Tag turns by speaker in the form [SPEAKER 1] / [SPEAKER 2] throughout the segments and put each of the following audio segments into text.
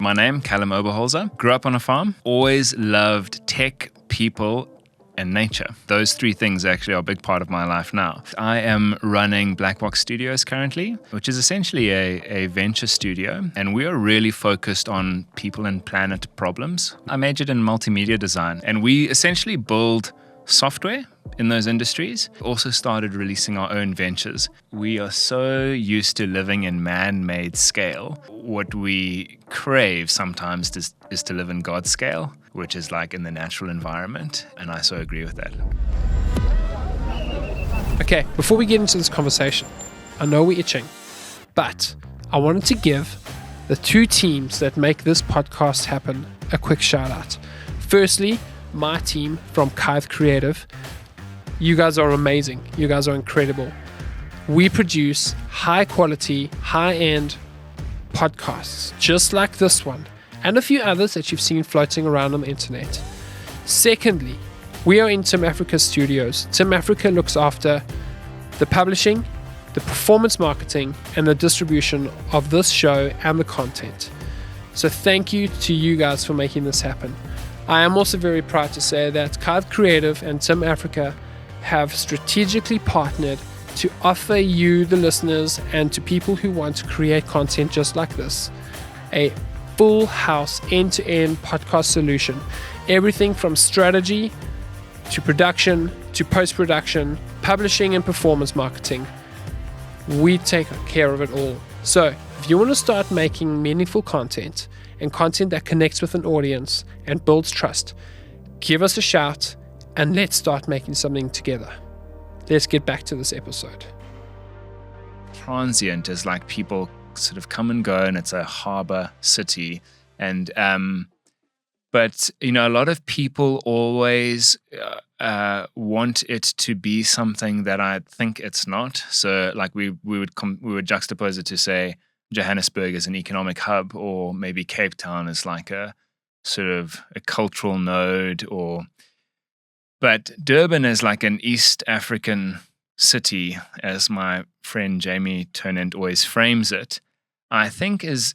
[SPEAKER 1] My name, Callum Oberholzer. Grew up on a farm. Always loved tech, people, and nature. Those three things actually are a big part of my life now. I am running Black Box Studios currently, which is essentially a venture studio, and we are really focused on people and planet problems. I majored in multimedia design, and we essentially build software in those industries. Also started releasing our own ventures. We are so used to living in man-made scale. What we crave sometimes is to live in God's scale, which is like in the natural environment, and I so agree with that.
[SPEAKER 2] Okay, before we get into this conversation, I know we're itching, but I wanted to give the two teams that make this podcast happen a quick shout out. Firstly, my team from Kive Creative. You guys are amazing. You guys are incredible. We produce high quality, high end podcasts just like this one and a few others that you've seen floating around on the internet. Secondly, we are in Tim Africa Studios. Tim Africa looks after the publishing, the performance marketing, and the distribution of this show and the content. So thank you to you guys for making this happen. I am also very proud to say that Kive Creative and Tim Africa have strategically partnered to offer you, the listeners, and to people who want to create content just like this, a full house end-to-end podcast solution. Everything from strategy to production to post-production, publishing and performance marketing. We take care of it all. So if you want to start making meaningful content and content that connects with an audience and builds trust, give us a shout and let's start making something together. Let's get back to this episode.
[SPEAKER 1] Transient is like people sort of come and go, and it's a harbor city. And but you know, a lot of people always want it to be something that I think it's not. So like we would juxtapose it to say Johannesburg is an economic hub, or maybe Cape Town is like a sort of a cultural node, but Durban is like an East African city, as my friend Jamie Turnant always frames it. I think is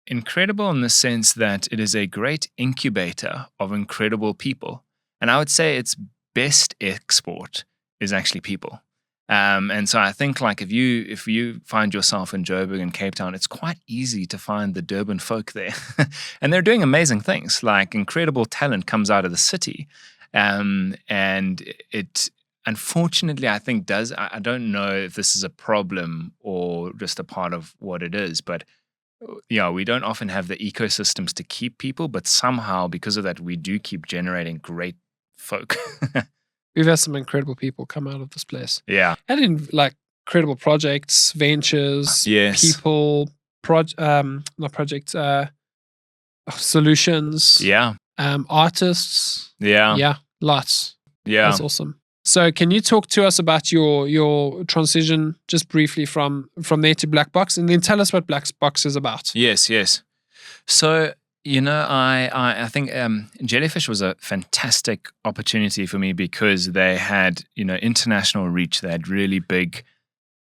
[SPEAKER 1] incredible in the sense that it is a great incubator of incredible people. And I would say its best export is actually people. And so I think like if you find yourself in Joburg and Cape Town, it's quite easy to find the Durban folk there. And they're doing amazing things, like incredible talent comes out of the city. And it unfortunately, I think I don't know if this is a problem or just a part of what it is, but yeah, we don't often have the ecosystems to keep people, but somehow because of that, we do keep generating great folk.
[SPEAKER 2] We've had some incredible people come out of this place.
[SPEAKER 1] Yeah.
[SPEAKER 2] And in like incredible projects, ventures,
[SPEAKER 1] yes.
[SPEAKER 2] people, solutions.
[SPEAKER 1] Yeah.
[SPEAKER 2] Artists.
[SPEAKER 1] Yeah.
[SPEAKER 2] Yeah. Lots.
[SPEAKER 1] Yeah.
[SPEAKER 2] That's awesome. So can you talk to us about your transition just briefly from there to Black Box, and then tell us what Black Box is about?
[SPEAKER 1] Yes. So, you know, I think Jellyfish was a fantastic opportunity for me because they had, you know, international reach. They had really big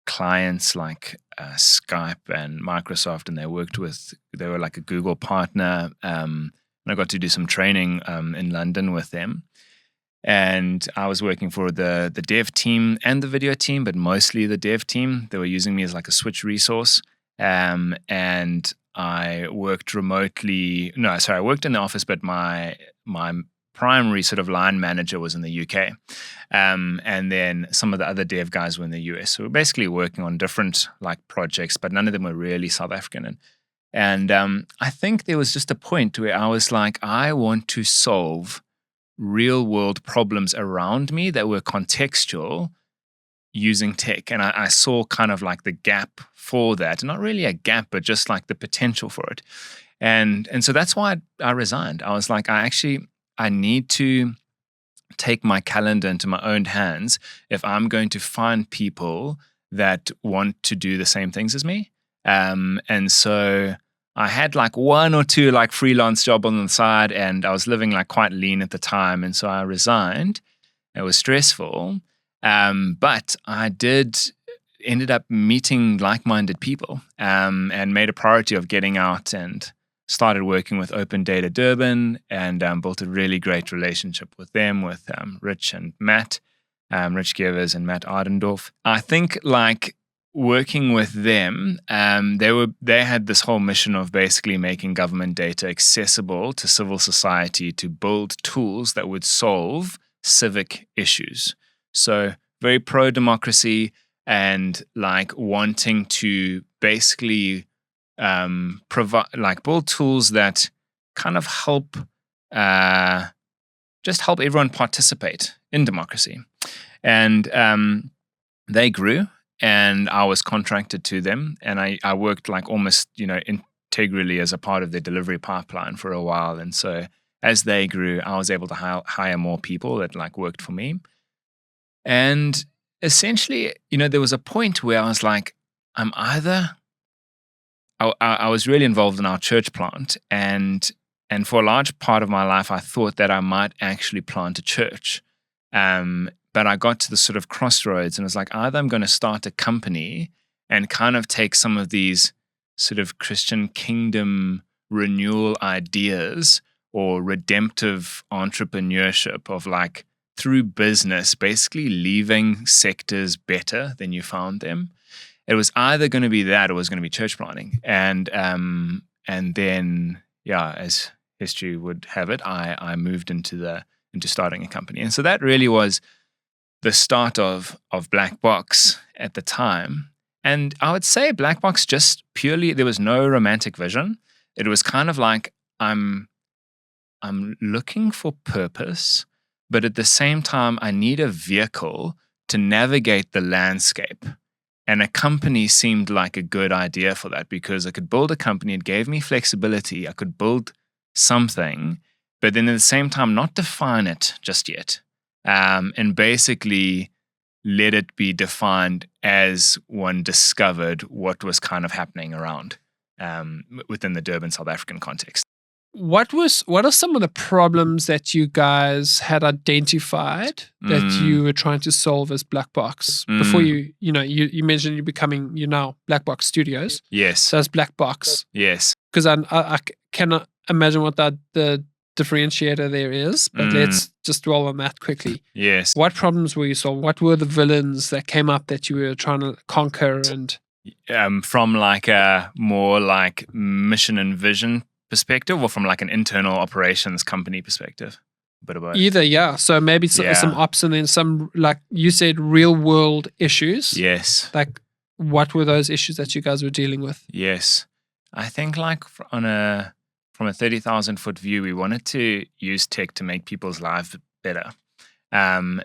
[SPEAKER 1] clients like Skype and Microsoft, and they were like a Google partner. And I got to do some training in London with them. And I was working for the dev team and the video team, but mostly the dev team. They were using me as like a switch resource. And I worked remotely. No, sorry, I worked in the office, but my primary sort of line manager was in the UK. And then some of the other dev guys were in the US. So we're basically working on different like projects, but none of them were really South African. And I think there was just a point where I was like, I want to solve real world problems around me that were contextual using tech. And I saw kind of like the gap for that. Not really a gap, but just like the potential for it. And so that's why I resigned. I was like, I need to take my calendar into my own hands if I'm going to find people that want to do the same things as me. And so I had like one or two like freelance job on the side, and I was living like quite lean at the time. And so I resigned. It was stressful. But I ended up meeting like-minded people and made a priority of getting out and started working with Open Data Durban and built a really great relationship with them, with Rich and Matt, Rich Gevers and Matt Ardendorf. I think like working with them, they had this whole mission of basically making government data accessible to civil society to build tools that would solve civic issues. So very pro-democracy and like wanting to basically provide, like build tools that kind of help just help everyone participate in democracy. And they grew, and I was contracted to them, and I worked like almost, integrally as a part of their delivery pipeline for a while. And so as they grew, I was able to hire more people that like worked for me. And essentially, there was a point where I was like, I was really involved in our church plant, and for a large part of my life, I thought that I might actually plant a church. But I got to the sort of crossroads and was like, either I'm going to start a company and kind of take some of these sort of Christian kingdom renewal ideas or redemptive entrepreneurship of like through business, basically leaving sectors better than you found them. It was either going to be that or it was going to be church planting. And then, as history would have it, I moved into starting a company. And so that really was the start of Black Box at the time. And I would say Black Box just purely, there was no romantic vision. It was kind of like I'm looking for purpose, but at the same time, I need a vehicle to navigate the landscape. And a company seemed like a good idea for that because I could build a company. It gave me flexibility. I could build something, but then at the same time, not define it just yet. And basically let it be defined as one discovered what was kind of happening around within the Durban, South African context.
[SPEAKER 2] What are some of the problems that you guys had identified that you were trying to solve as Black Box before you mentioned you're now Black Box Studios?
[SPEAKER 1] Yes.
[SPEAKER 2] So as Black Box.
[SPEAKER 1] Yes.
[SPEAKER 2] Because I cannot imagine what the differentiator there is, but let's just dwell on that quickly.
[SPEAKER 1] Yes.
[SPEAKER 2] What problems were you solving? What were the villains that came up that you were trying to conquer? And
[SPEAKER 1] from like a more like mission and vision perspective, or from like an internal operations company perspective? A bit of both.
[SPEAKER 2] Either, yeah. So maybe some ops and then some, like you said, real world issues.
[SPEAKER 1] Yes.
[SPEAKER 2] Like what were those issues that you guys were dealing with?
[SPEAKER 1] Yes. I think like from a 30,000 foot view, we wanted to use tech to make people's lives better. And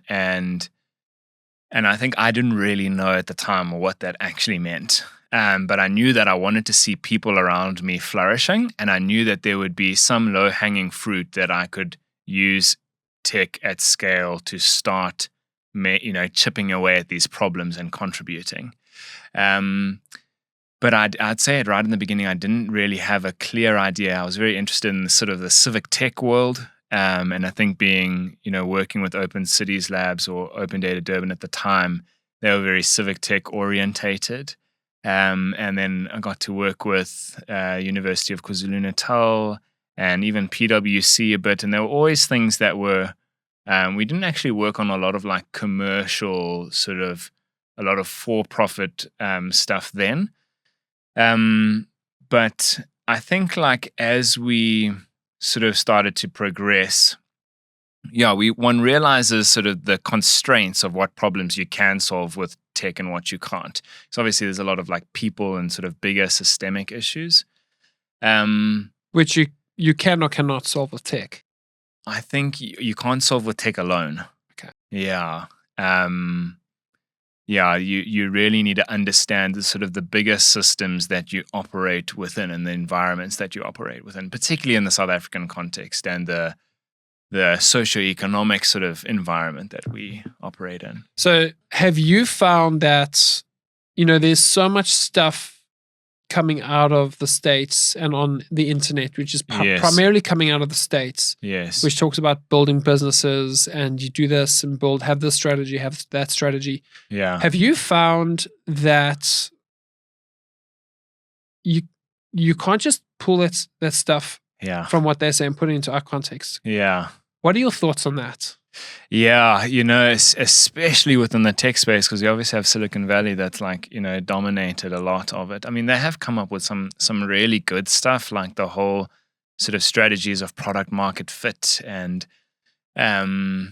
[SPEAKER 1] I think I didn't really know at the time what that actually meant. But I knew that I wanted to see people around me flourishing, and I knew that there would be some low-hanging fruit that I could use tech at scale to start, chipping away at these problems and contributing. But I'd say it right in the beginning, I didn't really have a clear idea. I was very interested in the sort of the civic tech world. And I think being, working with Open Cities Labs or Open Data Durban at the time, they were very civic tech orientated. And then I got to work with University of KwaZulu-Natal and even PwC a bit. And there were always things that were, we didn't actually work on a lot of like commercial sort of, a lot of for-profit stuff then. But I think like as we sort of started to progress, one realizes sort of the constraints of what problems you can solve with tech and what you can't. So obviously there's a lot of like people and sort of bigger systemic issues.
[SPEAKER 2] Which you can or cannot solve with tech.
[SPEAKER 1] I think you can't solve with tech alone.
[SPEAKER 2] Okay.
[SPEAKER 1] Yeah. You really need to understand the sort of the bigger systems that you operate within and the environments that you operate within, particularly in the South African context and the socioeconomic sort of environment that we operate in.
[SPEAKER 2] So have you found that, there's so much stuff coming out of the States and on the internet, which is primarily coming out of the States,
[SPEAKER 1] yes,
[SPEAKER 2] which talks about building businesses and you do this and have this strategy, have that strategy.
[SPEAKER 1] Yeah.
[SPEAKER 2] Have you found that you can't just pull that stuff
[SPEAKER 1] Yeah.
[SPEAKER 2] from what they say and put it into our context.
[SPEAKER 1] Yeah.
[SPEAKER 2] What are your thoughts on that?
[SPEAKER 1] Yeah, especially within the tech space, because you obviously have Silicon Valley that's like, dominated a lot of it. I mean, they have come up with some really good stuff, like the whole sort of strategies of product market fit. And I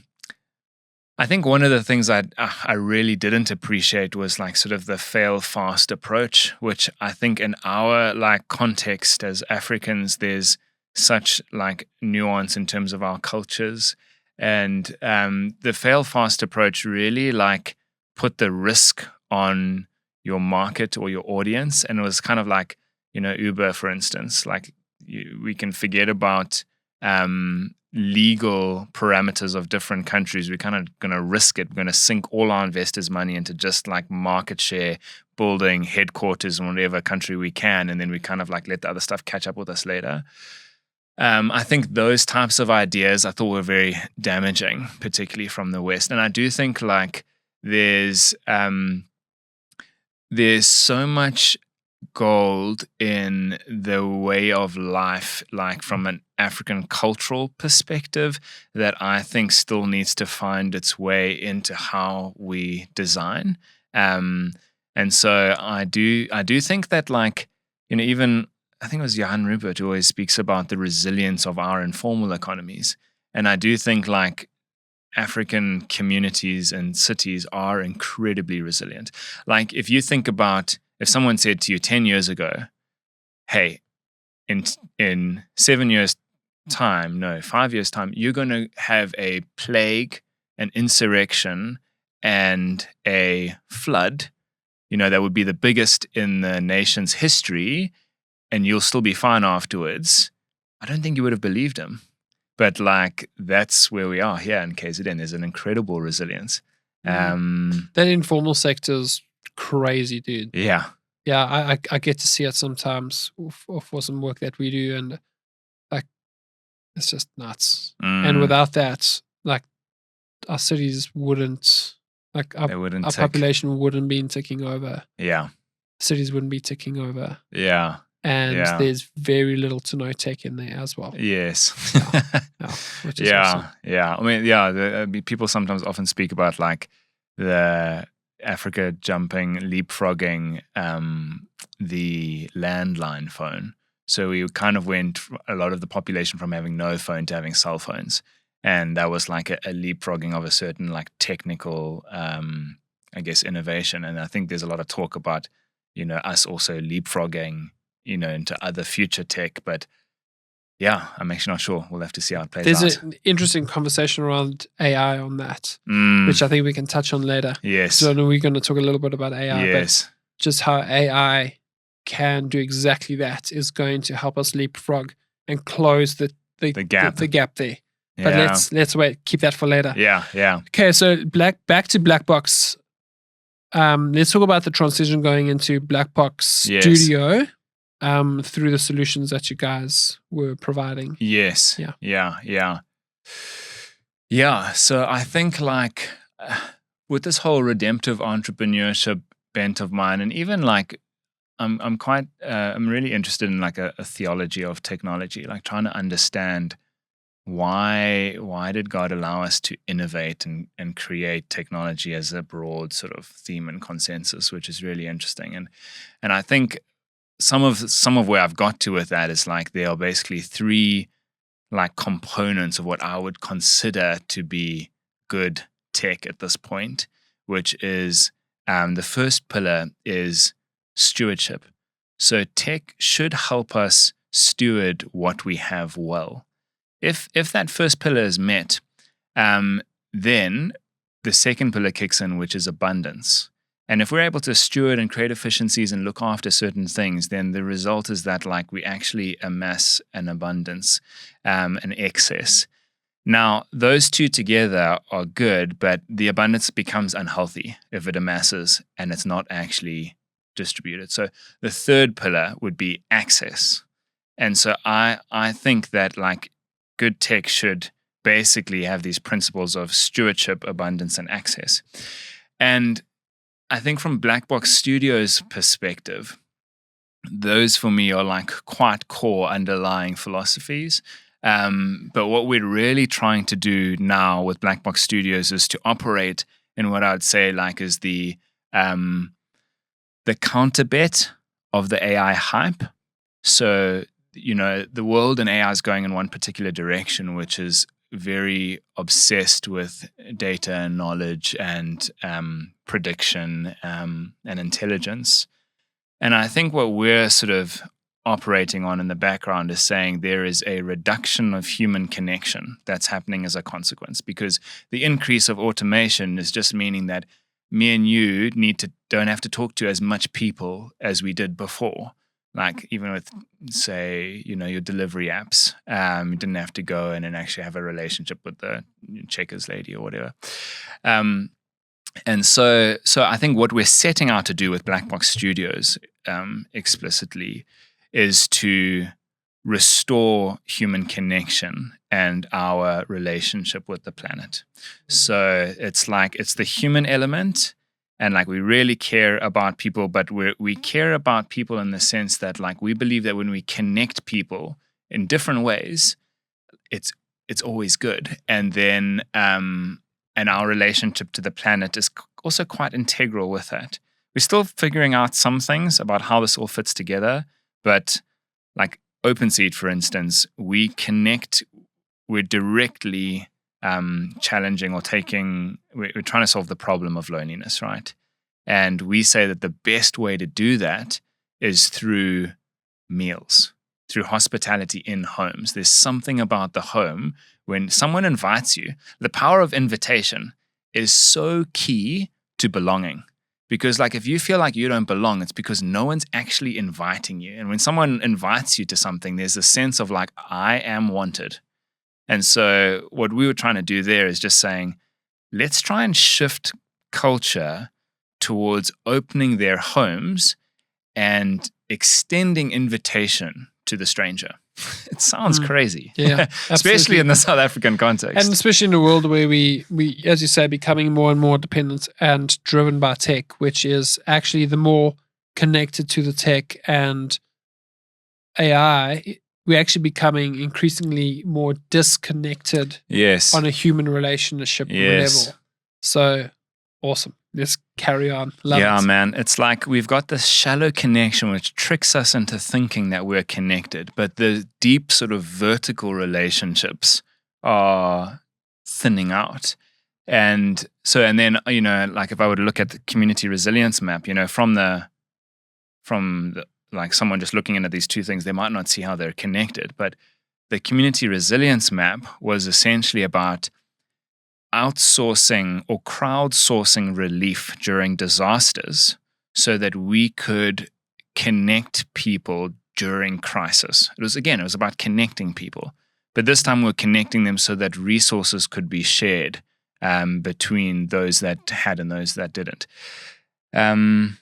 [SPEAKER 1] think one of the things I really didn't appreciate was like sort of the fail fast approach, which I think in our like context as Africans, there's such like nuance in terms of our cultures. And the fail fast approach really like put the risk on your market or your audience. And it was kind of like, Uber, for instance, like we can forget about legal parameters of different countries. We're kind of going to risk it. We're going to sink all our investors' money into just like market share, building headquarters in whatever country we can. And then we kind of like let the other stuff catch up with us later. I think those types of ideas I thought were very damaging, particularly from the West. And I do think like there's so much gold in the way of life, like from an African cultural perspective, that I think still needs to find its way into how we design. And so I do think that like, even I think it was Johan Rupert who always speaks about the resilience of our informal economies. And I do think like African communities and cities are incredibly resilient. Like if you think about, if someone said to you 10 years ago, hey, in 7 years time, no, 5 years time, you're going to have a plague, an insurrection, and a flood, that would be the biggest in the nation's history, and you'll still be fine afterwards, I don't think you would have believed him. But like, that's where we are here in KZN. There's an incredible resilience.
[SPEAKER 2] That informal sector is crazy, dude.
[SPEAKER 1] Yeah.
[SPEAKER 2] Yeah, I get to see it sometimes for some work that we do, and like, it's just nuts. And without that, like, our cities wouldn't, like, our population wouldn't be ticking over.
[SPEAKER 1] Yeah.
[SPEAKER 2] Cities wouldn't be ticking over.
[SPEAKER 1] Yeah.
[SPEAKER 2] And there's very little to no tech in there as well.
[SPEAKER 1] Yes.
[SPEAKER 2] Which is awesome.
[SPEAKER 1] Yeah. I mean, people sometimes often speak about like the Africa leapfrogging the landline phone. So we kind of went a lot of the population from having no phone to having cell phones. And that was like a leapfrogging of a certain like technical, I guess, innovation. And I think there's a lot of talk about, us also leapfrogging into other future tech. But yeah, I'm actually not sure. We'll have to see how it plays out.
[SPEAKER 2] There's an interesting conversation around AI on that, which I think we can touch on later.
[SPEAKER 1] Yes.
[SPEAKER 2] So we're going to talk a little bit about AI, but just how AI can do exactly that is going to help us leapfrog and close the gap there. But let's wait. Keep that for later.
[SPEAKER 1] Yeah.
[SPEAKER 2] Okay, so back to Black Box. Let's talk about the transition going into Black Box Studio through the solutions that you guys were providing.
[SPEAKER 1] Yes. Yeah. So I think like with this whole redemptive entrepreneurship bent of mine, and even like I'm really interested in like a theology of technology, like trying to understand why did God allow us to innovate and create technology as a broad sort of theme and consensus, which is really interesting. And I think some of where I've got to with that is like there are basically three like components of what I would consider to be good tech at this point, which is the first pillar is stewardship. So tech should help us steward what we have well. If that first pillar is met, then the second pillar kicks in, which is abundance. And if we're able to steward and create efficiencies and look after certain things, then the result is that like we actually amass an abundance, an excess. Now, those two together are good, but the abundance becomes unhealthy if it amasses and it's not actually distributed. So the third pillar would be access. And so I think that like good tech should basically have these principles of stewardship, abundance, and access. And I think from Black Box Studios' perspective, those for me are like quite core underlying philosophies. But what we're really trying to do now with Black Box Studios is to operate in what I would say like is the counterbet of the AI hype. So, the world and AI is going in one particular direction, which is very obsessed with data and knowledge and prediction and intelligence. And I think what we're sort of operating on in the background is saying there is a reduction of human connection that's happening as a consequence, because the increase of automation is just meaning that me and you don't have to talk to as much people as we did before. Like even with, say, your delivery apps, you didn't have to go in and actually have a relationship with the Checkers lady or whatever. And so I think what we're setting out to do with Black Box Studios explicitly is to restore human connection and our relationship with the planet. So it's the human element. And like we really care about people, but we care about people in the sense that like we believe that when we connect people in different ways, it's always good. And then and our relationship to the planet is also quite integral with that. We're still figuring out some things about how this all fits together, but like OpenSeat, for instance, we're directly challenging or we're trying to solve the problem of loneliness, right? And we say that the best way to do that is through meals, through hospitality in homes. There's something about the home when someone invites you. The power of invitation is so key to belonging. Because like if you feel like you don't belong, it's because no one's actually inviting you. And when someone invites you to something, there's a sense of like, I am wanted. And so what we were trying to do there is just saying, let's try and shift culture towards opening their homes and extending invitation to the stranger. It sounds crazy.
[SPEAKER 2] Yeah,
[SPEAKER 1] especially in the South African context.
[SPEAKER 2] And especially in a world where we, as you say, becoming more and more dependent and driven by tech, which is actually the more connected to the tech and AI, we're actually becoming increasingly more disconnected on a human relationship level. So awesome. Let's carry on. Love it.
[SPEAKER 1] Man. It's like we've got this shallow connection which tricks us into thinking that we're connected, but the deep sort of vertical relationships are thinning out. And then, like if I were to look at the community resilience map, from the like someone just looking into these two things, they might not see how they're connected. But the community resilience map was essentially about outsourcing or crowdsourcing relief during disasters so that we could connect people during crisis. It was about connecting people. But this time we're connecting them so that resources could be shared between those that had and those that didn't. And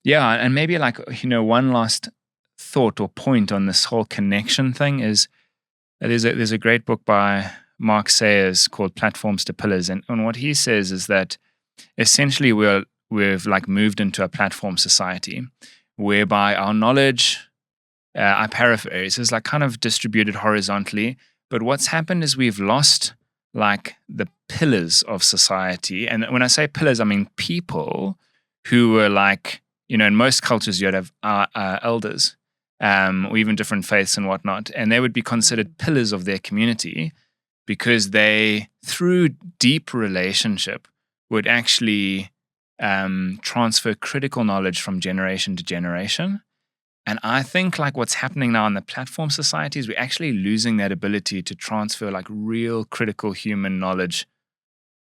[SPEAKER 1] maybe like, one last thought or point on this whole connection thing is there's a great book by Mark Sayers called Platforms to Pillars. And what he says is that essentially we've like moved into a platform society whereby our knowledge, I paraphrase, is like kind of distributed horizontally. But what's happened is we've lost like the pillars of society. And when I say pillars, I mean people who were like, in most cultures you'd have elders or even different faiths and whatnot. And they would be considered pillars of their community, because they, through deep relationship, would actually transfer critical knowledge from generation to generation. And I think like what's happening now in the platform society is we're actually losing that ability to transfer like real critical human knowledge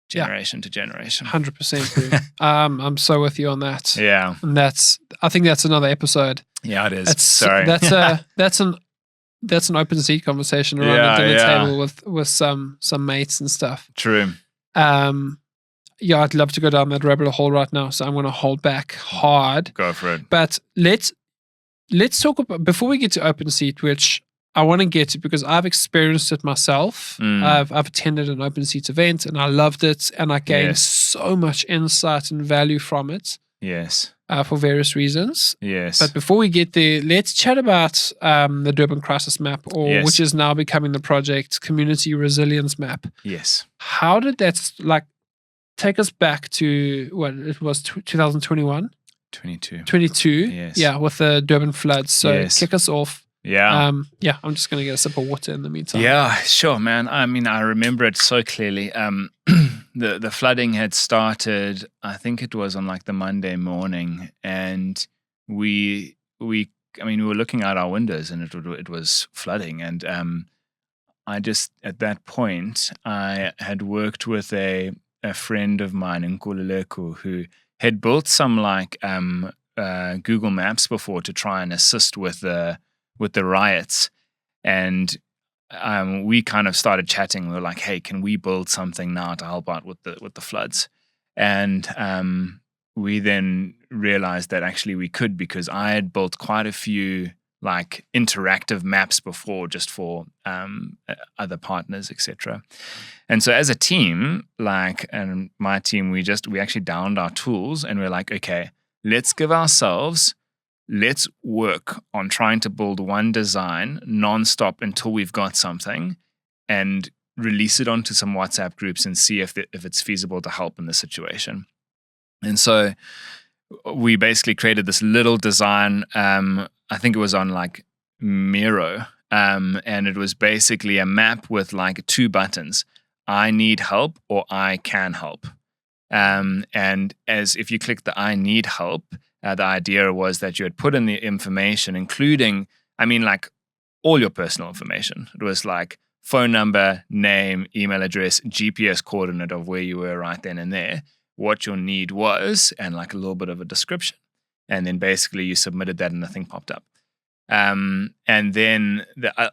[SPEAKER 1] generation to generation.
[SPEAKER 2] 100%. I'm so with you on that.
[SPEAKER 1] Yeah.
[SPEAKER 2] And I think that's another episode.
[SPEAKER 1] Yeah, it is. Sorry.
[SPEAKER 2] That's an OpenSeat conversation around the dinner table with some mates and stuff.
[SPEAKER 1] True.
[SPEAKER 2] I'd love to go down that rabbit hole right now, so I'm going to hold back hard.
[SPEAKER 1] Go for it.
[SPEAKER 2] But let's talk about, before we get to OpenSeat, which I want to get to because I've experienced it myself. I've attended an OpenSeat event and I loved it, and I gained so much insight and value from it.
[SPEAKER 1] Yes.
[SPEAKER 2] for various reasons.
[SPEAKER 1] Yes.
[SPEAKER 2] But before we get there, let's chat about the Durban Crisis Map,
[SPEAKER 1] Yes.
[SPEAKER 2] which is now becoming the project Community Resilience Map.
[SPEAKER 1] Yes.
[SPEAKER 2] How did that take us back to what it was 2021? 22.
[SPEAKER 1] Yes.
[SPEAKER 2] Yeah, with the Durban floods. So
[SPEAKER 1] Yes.
[SPEAKER 2] kick us off.
[SPEAKER 1] Yeah.
[SPEAKER 2] I'm just going to get a sip of water in the meantime.
[SPEAKER 1] Yeah, sure, man. I mean, I remember it so clearly. The flooding had started, I think it was on like the Monday morning, and we were looking out our windows and it was flooding. And I just, at that point, I had worked with a friend of mine in Kululeko who had built some like Google Maps before to try and assist with the riots. And we kind of started chatting. We were like, hey, can we build something now to help out with the floods? And we then realized that actually we could, because I had built quite a few like interactive maps before, just for other partners, etc. And so as a team, and my team, we actually downed our tools and we're like, okay, let's work on trying to build one design nonstop until we've got something, and release it onto some WhatsApp groups and see if it's feasible to help in the situation. And so we basically created this little design. I think it was on like Miro, and it was basically a map with like 2 buttons: I need help or I can help. And as if you click the I need help, the idea was that you had put in the information, including, like all your personal information. It was like phone number, name, email address, GPS coordinate of where you were right then and there, what your need was, and like a little bit of a description. And then basically you submitted that and the thing popped up. And then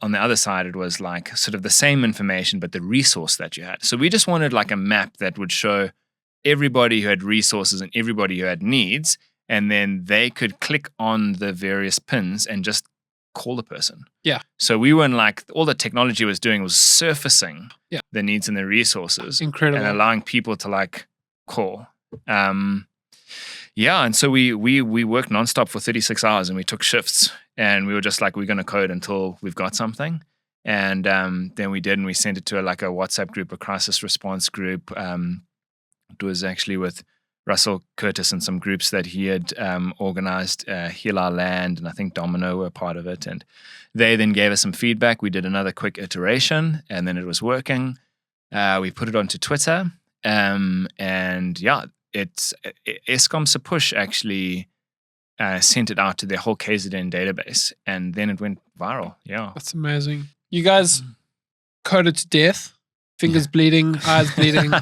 [SPEAKER 1] on the other side, it was like sort of the same information, but the resource that you had. So we just wanted like a map that would show everybody who had resources and everybody who had needs, and then they could click on the various pins and just call the person.
[SPEAKER 2] Yeah.
[SPEAKER 1] So we weren't like, all the technology was doing was surfacing the needs and the resources.
[SPEAKER 2] Incredible.
[SPEAKER 1] And allowing people to like call. And so we worked nonstop for 36 hours and we took shifts, and we were just like, we're going to code until we've got something. And then we did, and we sent it to a WhatsApp group, a crisis response group. It was actually with Russell Curtis and some groups that he had organized, Heal Our Land, and I think Domino were part of it. And they then gave us some feedback. We did another quick iteration, and then it was working. We put it onto Twitter, Eskom Sepush actually sent it out to their whole KZN database, and then it went viral. Yeah.
[SPEAKER 2] That's amazing. You guys coded to death, fingers bleeding, eyes bleeding,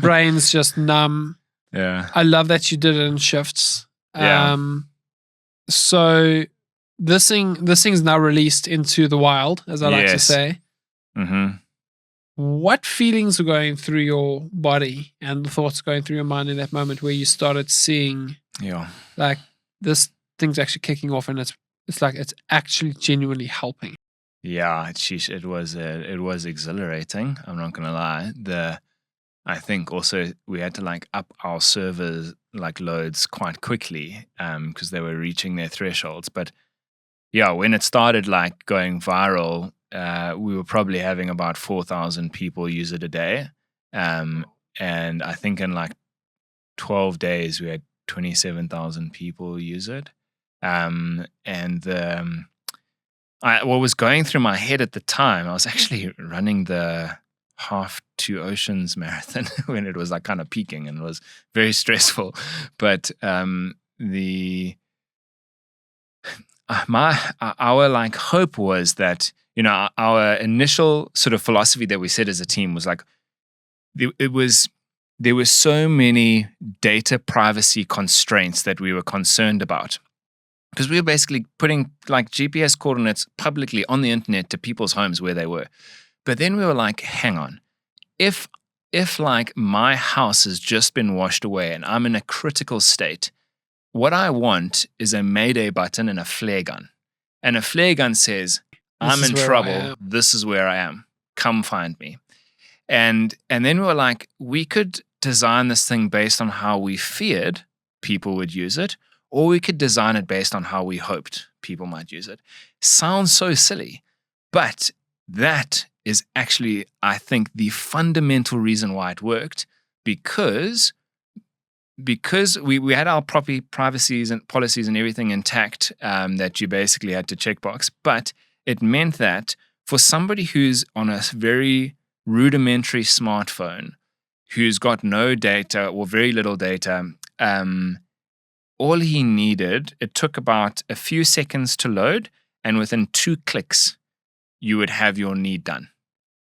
[SPEAKER 2] brains just numb.
[SPEAKER 1] Yeah.
[SPEAKER 2] I love that you did it in shifts.
[SPEAKER 1] Yeah.
[SPEAKER 2] So this thing's now released into the wild, as I like to say.
[SPEAKER 1] Mm-hmm.
[SPEAKER 2] What feelings were going through your body and the thoughts going through your mind in that moment where you started seeing, like, this thing's actually kicking off, and it's like it's actually genuinely helping?
[SPEAKER 1] Yeah, it was exhilarating. I'm not gonna lie. I think also we had to like up our servers like loads quite quickly because they were reaching their thresholds. But yeah, when it started like going viral, we were probably having about 4,000 people use it a day, and I think in like 12 days we had 27,000 people use it. What was going through my head at the time, I was actually running the Half to Oceans marathon when it was like kind of peaking, and it was very stressful. But our like hope was that, our initial sort of philosophy that we set as a team was like, there were so many data privacy constraints that we were concerned about, because we were basically putting like GPS coordinates publicly on the internet to people's homes where they were. But then we were like, hang on, if like my house has just been washed away and I'm in a critical state, what I want is a Mayday button and a flare gun. And a flare gun says, I'm in trouble. This is where I am. Come find me. And then we were like, we could design this thing based on how we feared people would use it, or we could design it based on how we hoped people might use it. Sounds so silly, but that is actually, I think, the fundamental reason why it worked, because we had our privacies and policies and everything intact, that you basically had to checkbox. But it meant that for somebody who's on a very rudimentary smartphone, who's got no data or very little data, all he needed, it took about a few seconds to load, and within 2 clicks, you would have your need done.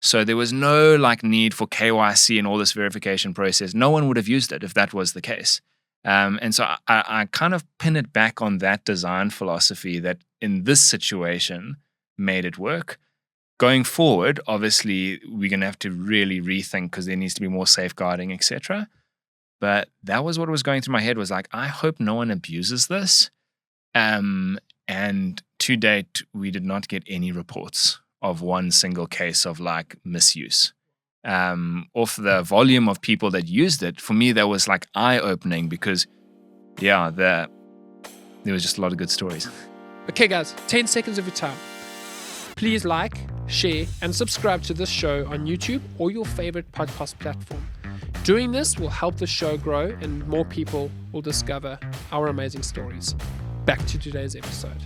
[SPEAKER 1] So there was no need for KYC and all this verification process. No one would have used it if that was the case. And so I kind of pin it back on that design philosophy that in this situation made it work. Going forward, obviously, we're going to have to really rethink, because there needs to be more safeguarding, etc. But that was what was going through my head, was I hope no one abuses this. And to date, we did not get any reports of one single case of misuse. Off the volume of people that used it, for me, that was eye-opening, because there was just a lot of good stories.
[SPEAKER 2] Okay, guys, 10 seconds of your time. Please share, and subscribe to this show on YouTube or your favorite podcast platform. Doing this will help the show grow, and more people will discover our amazing stories. Back to today's episode.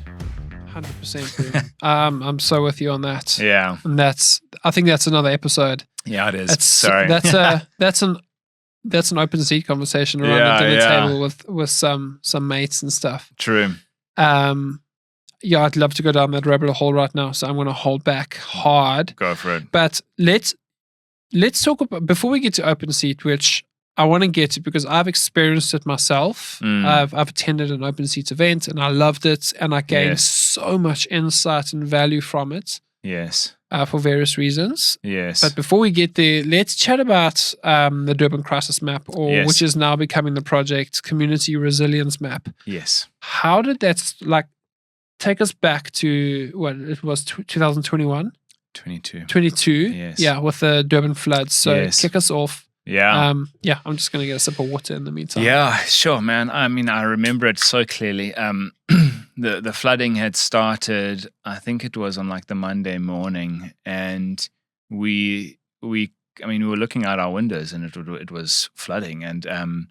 [SPEAKER 2] 100%. I'm so with you on that.
[SPEAKER 1] Yeah.
[SPEAKER 2] And I think that's another episode.
[SPEAKER 1] Yeah, it is. Sorry.
[SPEAKER 2] That's an OpenSeat conversation around the dinner table with some mates and stuff.
[SPEAKER 1] True.
[SPEAKER 2] I'd love to go down that rabbit hole right now, so I'm going to hold back hard.
[SPEAKER 1] Go for it.
[SPEAKER 2] But let's talk about, before we get to OpenSeat, which I want to get to because I've experienced it myself. I've attended an OpenSeat event and I loved it, and I gained so much insight and value from it.
[SPEAKER 1] Yes.
[SPEAKER 2] For various reasons.
[SPEAKER 1] Yes.
[SPEAKER 2] But before we get there, let's chat about the Durban Crisis Map, which is now becoming the project Community Resilience Map.
[SPEAKER 1] Yes.
[SPEAKER 2] How did that take us back to what it was 2021? 22.
[SPEAKER 1] Yes.
[SPEAKER 2] Yeah, with the Durban floods. So kick us off.
[SPEAKER 1] Yeah.
[SPEAKER 2] I'm just going to get a sip of water in the meantime.
[SPEAKER 1] Yeah, sure, man. I mean, I remember it so clearly. The flooding had started, I think it was on the Monday morning, and we were looking out our windows and it was flooding. And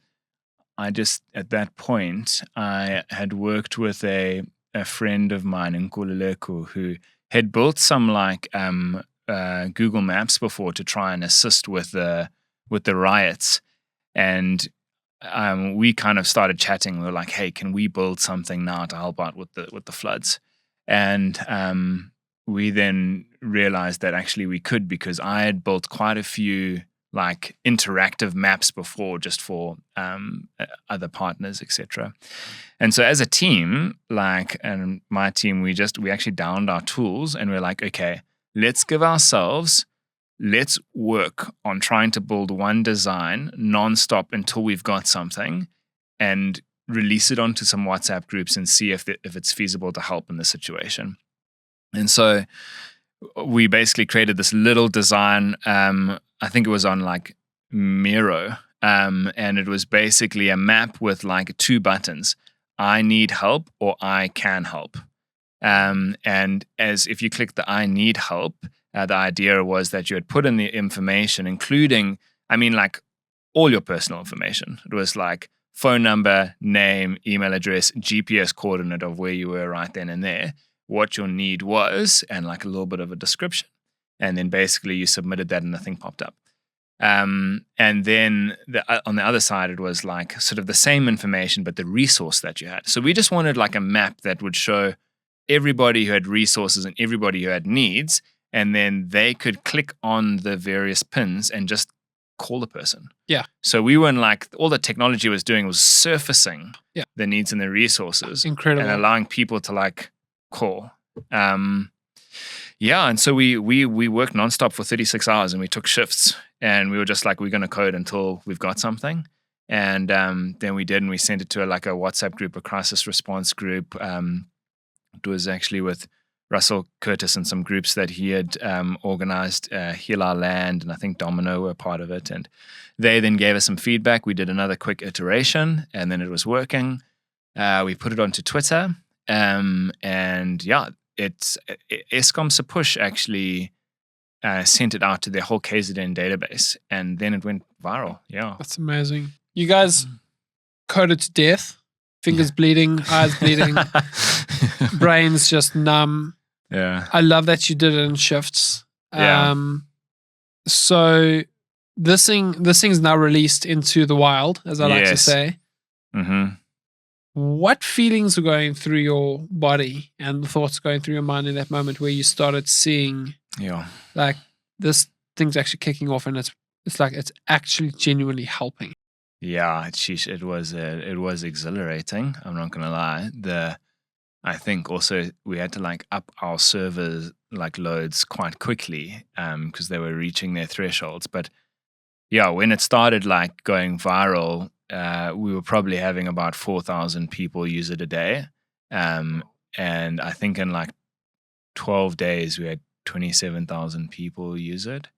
[SPEAKER 1] I just, at that point, I had worked with a friend of mine in Kululeko who had built some Google Maps before to try and assist with the riots, and we kind of started chatting. We were like, "Hey, can we build something now to help out with the floods?" And we then realized that actually we could, because I had built quite a few interactive maps before, just for other partners, etc. And so as a team, and my team, we actually downed our tools and we're like, okay, let's work on trying to build one design nonstop until we've got something, and release it onto some WhatsApp groups and see if it's feasible to help in the situation. And so we basically created this little design. I think it was on Miro, and it was basically a map with 2 buttons: I need help or I can help. And as if you click the I need help, the idea was that you had put in the information, including, all your personal information. It was phone number, name, email address, GPS coordinate of where you were right then and there, what your need was, and a little bit of a description. And then basically you submitted that and the thing popped up. And then on the other side, it was sort of the same information, but the resource that you had. So we just wanted a map that would show everybody who had resources and everybody who had needs, and then they could click on the various pins and just call the person.
[SPEAKER 2] Yeah.
[SPEAKER 1] So we weren't all the technology was doing was surfacing the needs and the resources.
[SPEAKER 2] Incredible.
[SPEAKER 1] And allowing people to call. And so we worked nonstop for 36 hours and we took shifts, and we were just we're going to code until we've got something. And then we did, and we sent it to a WhatsApp group, a crisis response group. It was actually with Russell Curtis and some groups that he had organized, Heal Our Land, and I think Domino were part of it. And they then gave us some feedback. We did another quick iteration, and then it was working. We put it onto Twitter, and yeah, Eskom's a push actually sent it out to their whole KZN database, and then it went viral. Yeah,
[SPEAKER 2] That's amazing. You guys coded to death. Fingers bleeding, eyes bleeding, brains just numb.
[SPEAKER 1] Yeah.
[SPEAKER 2] I love that you did it in shifts.
[SPEAKER 1] Yeah.
[SPEAKER 2] So this thing's now released into the wild, as I like to
[SPEAKER 1] Yes.
[SPEAKER 2] say.
[SPEAKER 1] Mm-hmm.
[SPEAKER 2] What feelings were going through your body and the thoughts going through your mind in that moment where you started seeing
[SPEAKER 1] Yeah.
[SPEAKER 2] like this thing's actually kicking off and it's like it's actually genuinely helping?
[SPEAKER 1] Yeah, sheesh, it was exhilarating. I'm not gonna lie. I think also we had to like up our servers like loads quite quickly because they were reaching their thresholds. But yeah, when it started like going viral, we were probably having about 4,000 people use it a day, and I think in like 12 days we had 27,000 people use it,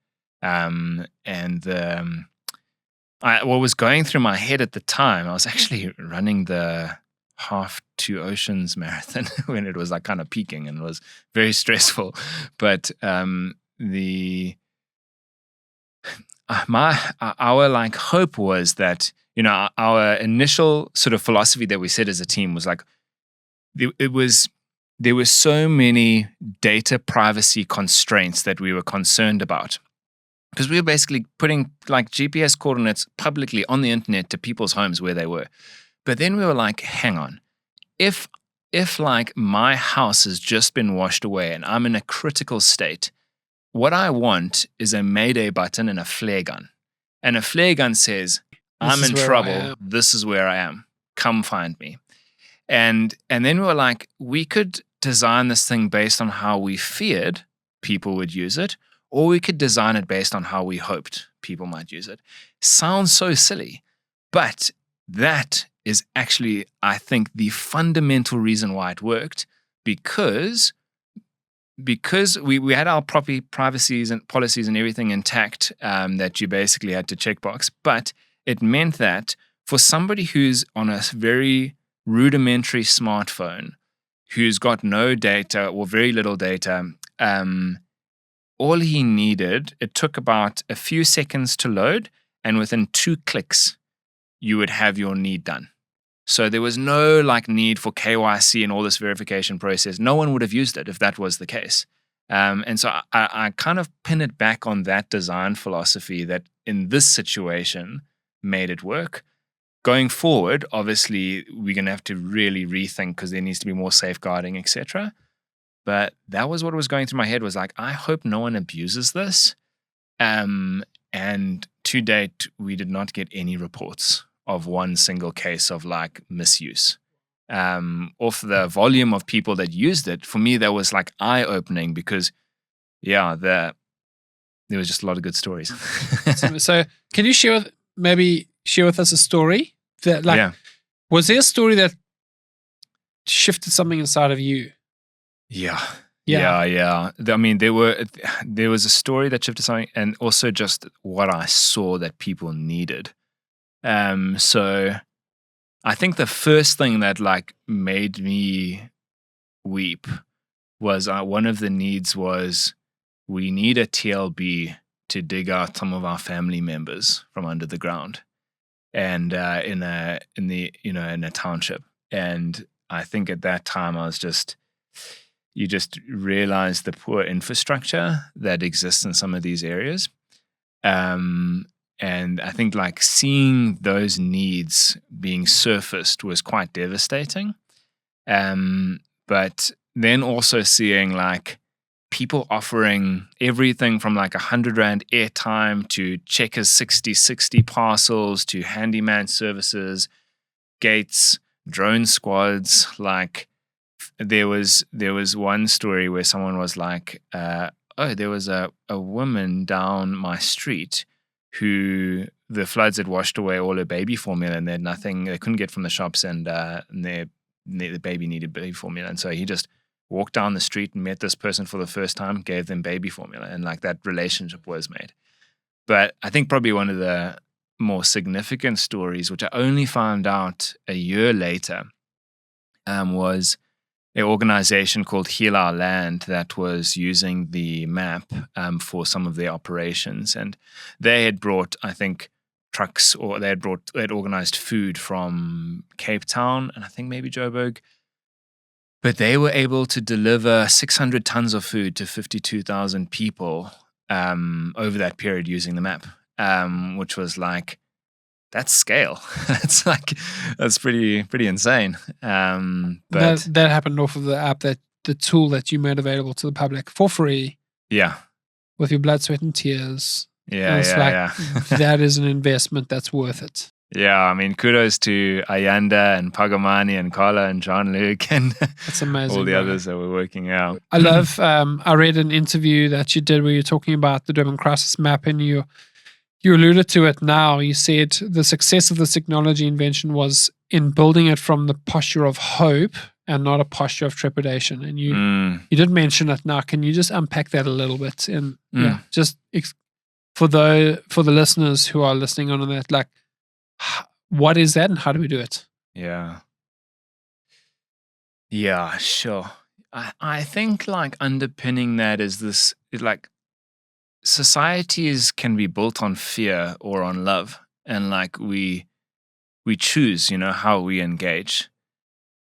[SPEAKER 1] what was going through my head at the time, I was actually running the Half Two Oceans marathon when it was like kind of peaking and it was very stressful. But our like hope was that, you know, our initial sort of philosophy that we set as a team was like, there were so many data privacy constraints that we were concerned about. Because we were basically putting like GPS coordinates publicly on the internet to people's homes where they were. But then we were like, hang on, if like my house has just been washed away and I'm in a critical state, what I want is a Mayday button and a flare gun. And a flare gun says, I'm in trouble. This is where I am. Come find me. And then we were like, we could design this thing based on how we feared people would use it, or we could design it based on how we hoped people might use it. Sounds so silly, but that is actually, I think, the fundamental reason why it worked, because we had our privacies and policies and everything intact that you basically had to checkbox, but it meant that for somebody who's on a very rudimentary smartphone, who's got no data or very little data, all he needed, it took about a few seconds to load, and within 2 clicks, you would have your need done. So there was no like need for KYC and all this verification process. No one would have used it if that was the case. And so I kind of pin it back on that design philosophy that in this situation made it work. Going forward, obviously, we're going to have to really rethink because there needs to be more safeguarding, etc. But that was what was going through my head, was like, I hope no one abuses this. And to date, we did not get any reports of one single case of like misuse. Off the volume of people that used it, for me, that was like eye-opening because, yeah, there was just a lot of good stories.
[SPEAKER 2] So can you share with us a story that was there a story that shifted something inside of you?
[SPEAKER 1] Yeah. I mean, there was a story that shifted something, and also just what I saw that people needed. So I think the first thing that like made me weep was one of the needs was we need a TLB to dig out some of our family members from under the ground, and in a township. And I think at that time you just realize the poor infrastructure that exists in some of these areas. And I think like seeing those needs being surfaced was quite devastating. But then also seeing like people offering everything from like 100 Rand airtime to Checkers 60 parcels to handyman services, gates, drone squads. Like there was one story where someone was like, there was a woman down my street who the floods had washed away all her baby formula, and they couldn't get from the shops, and the baby needed baby formula. And so he just walked down the street and met this person for the first time, gave them baby formula, and like that relationship was made. But I think probably one of the more significant stories, which I only found out a year later, was an organization called Heal Our Land that was using the map for some of their operations. And they had brought, I think, trucks, or they had organized food from Cape Town and I think maybe Joburg. But they were able to deliver 600 tons of food to 52,000 people over that period using the map, which was like, that's scale. that's pretty insane. But
[SPEAKER 2] that happened off of the app, the tool that you made available to the public for free.
[SPEAKER 1] Yeah.
[SPEAKER 2] With your blood, sweat, and tears.
[SPEAKER 1] Yeah,
[SPEAKER 2] that is an investment that's worth it.
[SPEAKER 1] Yeah, I mean, kudos to Ayanda and Pagamani and Carla and Jean-Luc and
[SPEAKER 2] that's amazing,
[SPEAKER 1] all the others that were working out.
[SPEAKER 2] I love, I read an interview that you did where you're talking about the Durban Crisis Map, and you alluded to it now. You said the success of this technology invention was in building it from the posture of hope and not a posture of trepidation. And you did mention it now. Can you just unpack that a little bit? And just for the listeners who are listening on that, like, what is that and how do we do it?
[SPEAKER 1] Yeah, sure. I think like underpinning that is this, like, societies can be built on fear or on love, and like we choose, how we engage.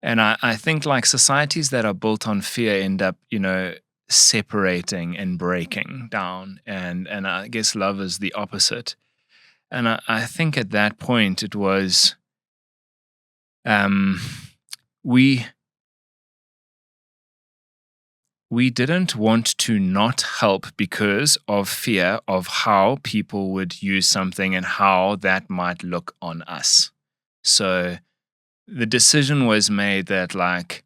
[SPEAKER 1] And I think like societies that are built on fear end up, separating and breaking down, and I guess love is the opposite. And I think at that point it was, we didn't want to not help because of fear of how people would use something and how that might look on us. So the decision was made that like,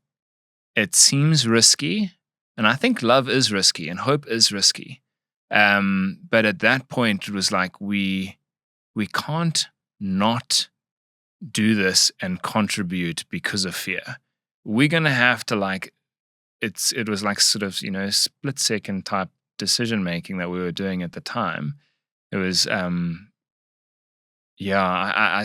[SPEAKER 1] it seems risky, and I think love is risky and hope is risky. But at that point it was like, we can't not do this and contribute because of fear. We're going to have to like, it was like sort of, split second type decision making that we were doing at the time. It was, I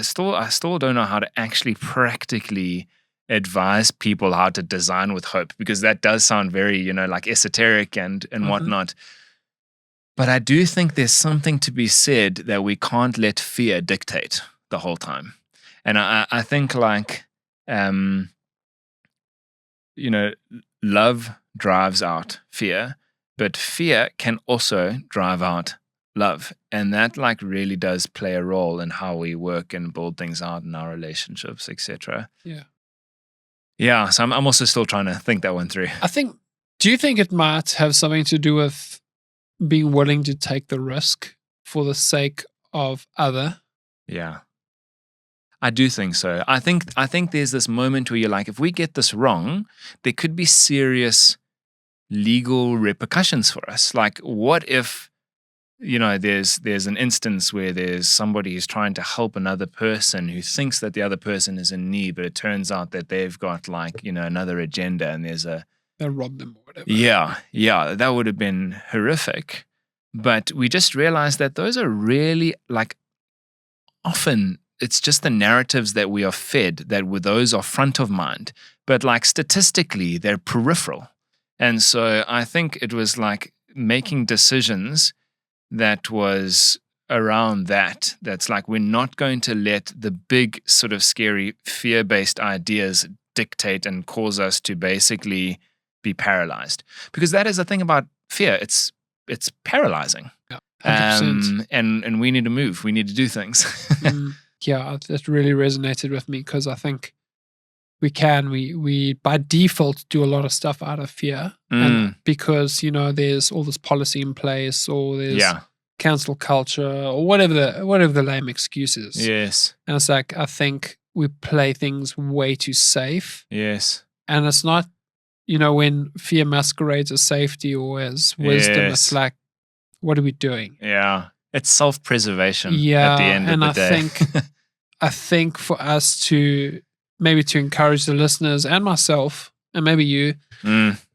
[SPEAKER 1] still don't know how to actually practically advise people how to design with hope, because that does sound very, like esoteric and whatnot. But I do think there's something to be said that we can't let fear dictate the whole time. And I think like, love drives out fear, but fear can also drive out love. And that like really does play a role in how we work and build things out in our relationships, etc.
[SPEAKER 2] Yeah.
[SPEAKER 1] Yeah. So I'm also still trying to think that one through.
[SPEAKER 2] Do you think it might have something to do with being willing to take the risk for the sake of other?
[SPEAKER 1] Yeah. I do think so. I think there's this moment where you're like, if we get this wrong, there could be serious legal repercussions for us. Like, what if, there's an instance where there's somebody who's trying to help another person who thinks that the other person is in need, but it turns out that they've got like, another agenda, and
[SPEAKER 2] they rob them or whatever.
[SPEAKER 1] Yeah, that would have been horrific. But we just realized that those are really like, often it's just the narratives that we are fed that those are front of mind. But like statistically, they're peripheral. And so I think it was like making decisions that was around that's like, we're not going to let the big sort of scary fear-based ideas dictate and cause us to basically be paralyzed. Because that is the thing about fear. It's paralyzing.
[SPEAKER 2] Yeah, 100%.
[SPEAKER 1] And we need to move. We need to do things.
[SPEAKER 2] Yeah, that really resonated with me, because I think we by default do a lot of stuff out of fear, and because there's all this policy in place, or there's cancel culture, or whatever the lame excuse is.
[SPEAKER 1] Yes,
[SPEAKER 2] and it's like, I think we play things way too safe.
[SPEAKER 1] Yes,
[SPEAKER 2] and it's not, when fear masquerades as safety or as wisdom, it's like, what are we doing?
[SPEAKER 1] Yeah. It's self-preservation at the end of the day.
[SPEAKER 2] I think for us to encourage the listeners and myself and maybe you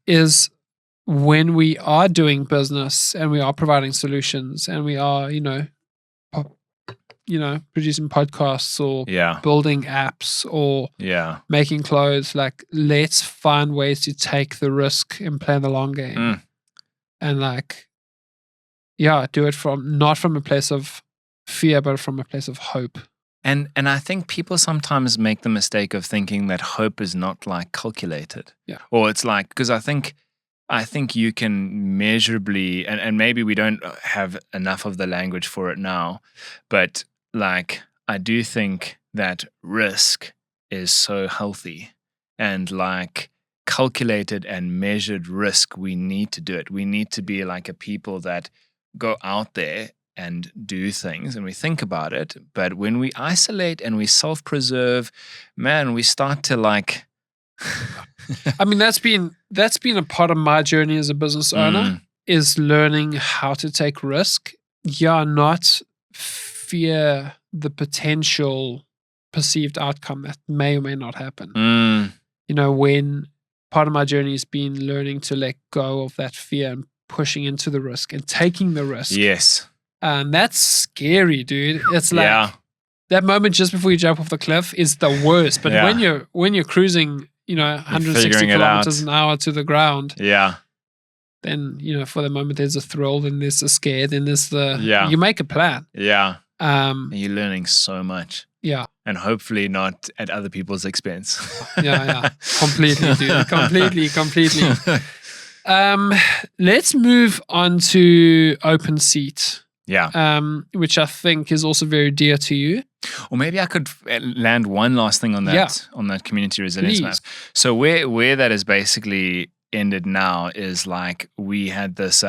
[SPEAKER 2] is when we are doing business and we are providing solutions and we are, producing podcasts or
[SPEAKER 1] Yeah.
[SPEAKER 2] building apps or
[SPEAKER 1] Yeah.
[SPEAKER 2] making clothes, like let's find ways to take the risk and play the long game. And do it not from a place of fear, but from a place of hope.
[SPEAKER 1] And I think people sometimes make the mistake of thinking that hope is not like calculated.
[SPEAKER 2] Yeah.
[SPEAKER 1] Or it's like, because I think you can measurably, and maybe we don't have enough of the language for it now, but like I do think that risk is so healthy, and like calculated and measured risk, we need to do it. We need to be like a people that go out there and do things and we think about it. But when we isolate and we self-preserve, man, we start to like
[SPEAKER 2] I mean, that's been a part of my journey as a business owner, is learning how to take risk. Not fear the potential perceived outcome that may or may not happen. When part of my journey has been learning to let go of that fear and pushing into the risk and taking the risk.
[SPEAKER 1] Yes.
[SPEAKER 2] And that's scary, dude. It's like that moment just before you jump off the cliff is the worst. But when you're cruising, 160 kilometers an hour to the ground.
[SPEAKER 1] Yeah.
[SPEAKER 2] Then, for the moment there's a thrill, then there's a scare, then there's you make a plan.
[SPEAKER 1] Yeah. And you're learning so much.
[SPEAKER 2] Yeah.
[SPEAKER 1] And hopefully not at other people's expense.
[SPEAKER 2] Yeah. Completely, dude. Completely. Let's move on to OpenSeat.
[SPEAKER 1] Yeah.
[SPEAKER 2] Which I think is also very dear to you.
[SPEAKER 1] Or maybe I could land one last thing on that on that community resilience map. So where that is basically ended now is like we had this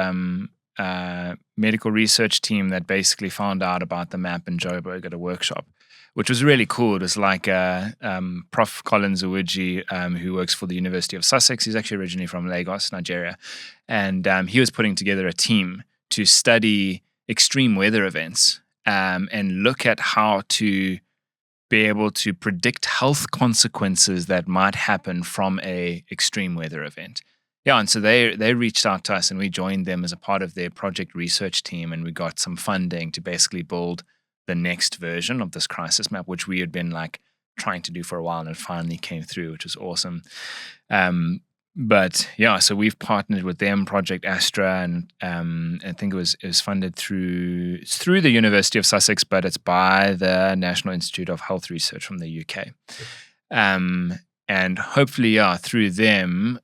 [SPEAKER 1] medical research team that basically found out about the map in Joburg at a workshop, which was really cool. It was like Prof. Callum Oberholzer, who works for the University of Sussex. He's actually originally from Lagos, Nigeria. And he was putting together a team to study extreme weather events and look at how to be able to predict health consequences that might happen from a extreme weather event. Yeah, and so they reached out to us and we joined them as a part of their project research team, and we got some funding to basically build the next version of this crisis map, which we had been like trying to do for a while, and it finally came through, which was awesome. But yeah, so we've partnered with them, Project Astra, and I think it was funded through the University of Sussex, but it's by the National Institute of Health Research from the UK. And hopefully, through them,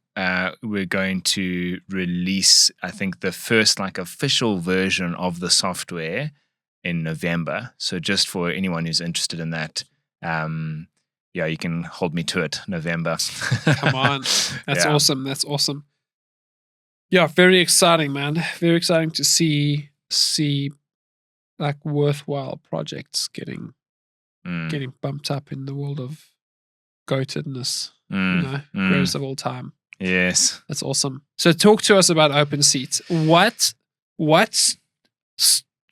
[SPEAKER 1] we're going to release, I think, the first like official version of the software in November. So just for anyone who's interested in that, you can hold me to it, November.
[SPEAKER 2] Come on. That's awesome. That's awesome. Yeah, very exciting, man. Very exciting to see like worthwhile projects getting bumped up in the world of goatedness, greatest of all time.
[SPEAKER 1] Yes.
[SPEAKER 2] That's awesome. So talk to us about OpenSeat.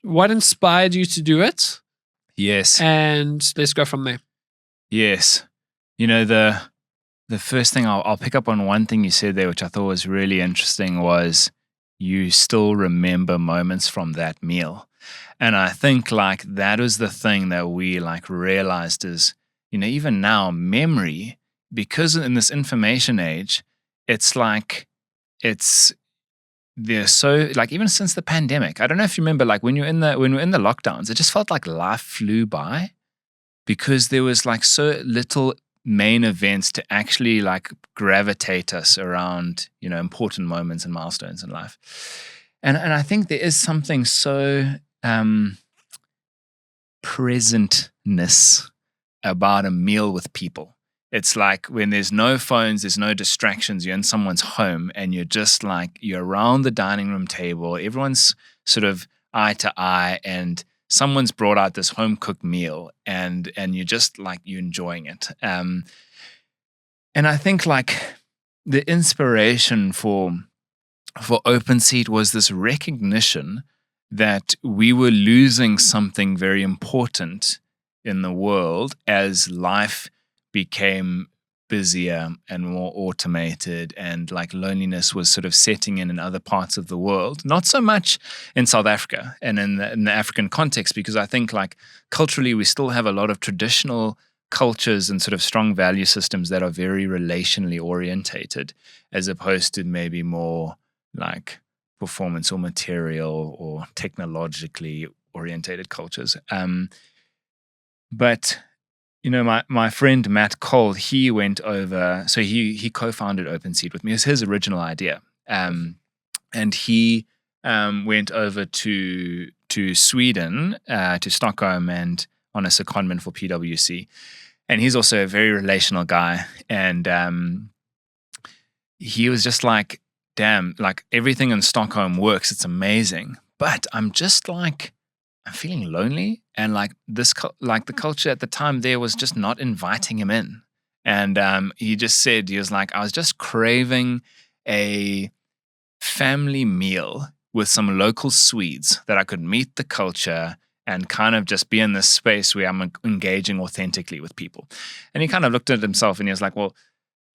[SPEAKER 2] What inspired you to do it?
[SPEAKER 1] Yes.
[SPEAKER 2] And let's go from there.
[SPEAKER 1] Yes. The first thing I'll pick up on one thing you said there, which I thought was really interesting, was you still remember moments from that meal. And I think like that was the thing that we like realized is, even now memory, because in this information age, it's like they're so like even since the pandemic, I don't know if you remember like when we're in the lockdowns, it just felt like life flew by because there was like so little main events to actually like gravitate us around, important moments and milestones in life. And I think there is something so presentness about a meal with people. It's like when there's no phones, there's no distractions, you're in someone's home and you're just like, you're around the dining room table, everyone's sort of eye to eye, and someone's brought out this home cooked meal and you're just like, you're enjoying it. And I think like the inspiration for OpenSeat was this recognition that we were losing something very important in the world as life became busier and more automated, and like loneliness was sort of setting in other parts of the world. Not so much in South Africa and in the African context, because I think like culturally we still have a lot of traditional cultures and sort of strong value systems that are very relationally orientated, as opposed to maybe more like performance or material or technologically orientated cultures. But you know, my friend Matt Cole, he went over, so he co-founded OpenSeat with me. It was his original idea. And he went over to Sweden, to Stockholm, and on a secondment for PwC. And he's also a very relational guy. And he was just like, damn, like everything in Stockholm works. It's amazing. But I'm just like, I'm feeling lonely, and like this, like the culture at the time there was just not inviting him in. And he just said, he was like, I was just craving a family meal with some local Swedes that I could meet the culture and kind of just be in this space where I'm engaging authentically with people. And he kind of looked at himself and he was like, well,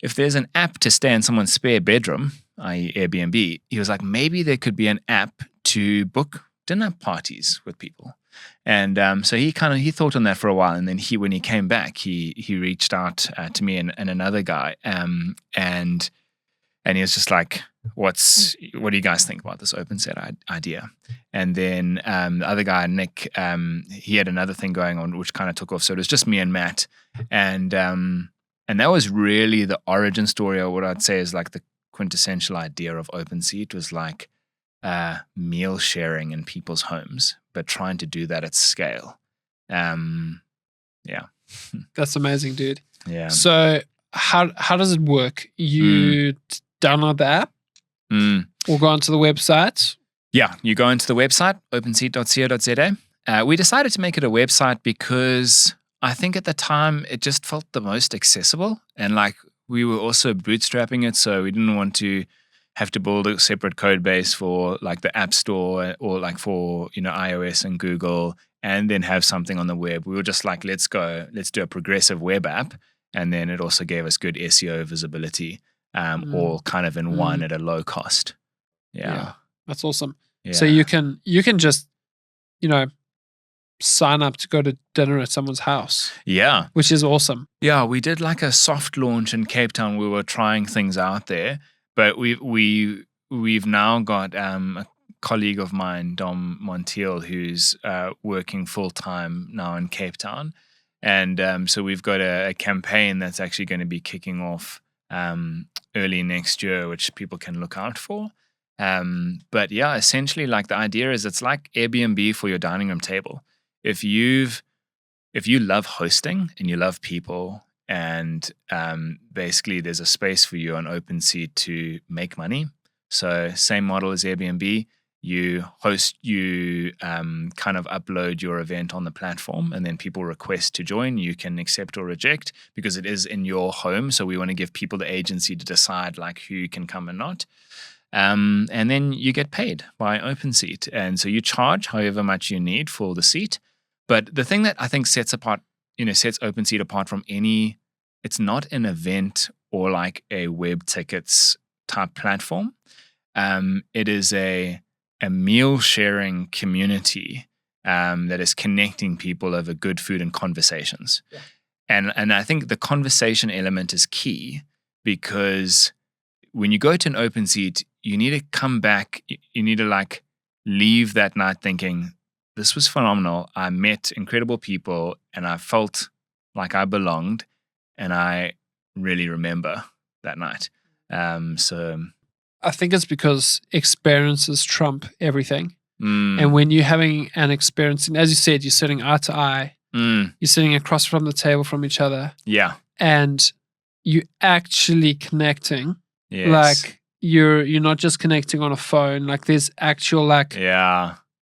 [SPEAKER 1] if there's an app to stay in someone's spare bedroom, i.e. Airbnb, he was like, maybe there could be an app to book dinner parties with people. And so he thought on that for a while, and then when he came back, he reached out to me and another guy, and he was just like, what do you guys think about this OpenSeat idea? And then the other guy, Nick, he had another thing going on which kind of took off. So it was just me and Matt, and that was really the origin story, or what I'd say is like the quintessential idea of OpenSeat was like meal sharing in people's homes, but trying to do that at scale. Yeah.
[SPEAKER 2] That's amazing, dude.
[SPEAKER 1] Yeah.
[SPEAKER 2] So how does it work? You download the app or go onto the website?
[SPEAKER 1] Yeah, you go into the website, openseat.co.za. We decided to make it a website because I think at the time it just felt the most accessible, and like we were also bootstrapping it, so we didn't want to have to build a separate code base for like the App Store or like for, you know, iOS and Google, and then have something on the web. We were just like, let's do a progressive web app. And then it also gave us good SEO visibility, all kind of in one at a low cost. Yeah.
[SPEAKER 2] That's awesome.
[SPEAKER 1] Yeah.
[SPEAKER 2] So you can just, you know, sign up to go to dinner at someone's house.
[SPEAKER 1] Yeah.
[SPEAKER 2] Which is awesome.
[SPEAKER 1] Yeah. We did like a soft launch in Cape Town. We were trying things out there. But we've now got a colleague of mine, Dom Montiel, who's working full time now in Cape Town, and so we've got a campaign that's actually going to be kicking off early next year, which people can look out for. But yeah, essentially, like the idea is it's like Airbnb for your dining room table. If you love hosting and you love people, and basically there's a space for you on OpenSeat to make money. So same model as Airbnb. You host, you kind of upload your event on the platform, and then people request to join. You can accept or reject because it is in your home. So we want to give people the agency to decide like who can come and not. And then you get paid by OpenSeat. And so you charge however much you need for the seat. But the thing that I think sets OpenSeat apart from it's not an event or like a web tickets type platform. It is a meal sharing community that is connecting people over good food and conversations. Yeah. And I think the conversation element is key, because when you go to an OpenSeat, you need to come back, you need to like leave that night thinking, this was phenomenal. I met incredible people and I felt like I belonged, and I really remember that night. So
[SPEAKER 2] I think it's because experiences trump everything. And when you're having an experience, and as you said, you're sitting eye to eye, you're sitting across from the table from each other.
[SPEAKER 1] Yeah.
[SPEAKER 2] And you're actually connecting.
[SPEAKER 1] Yes.
[SPEAKER 2] Like you're not just connecting on a phone. Like there's actual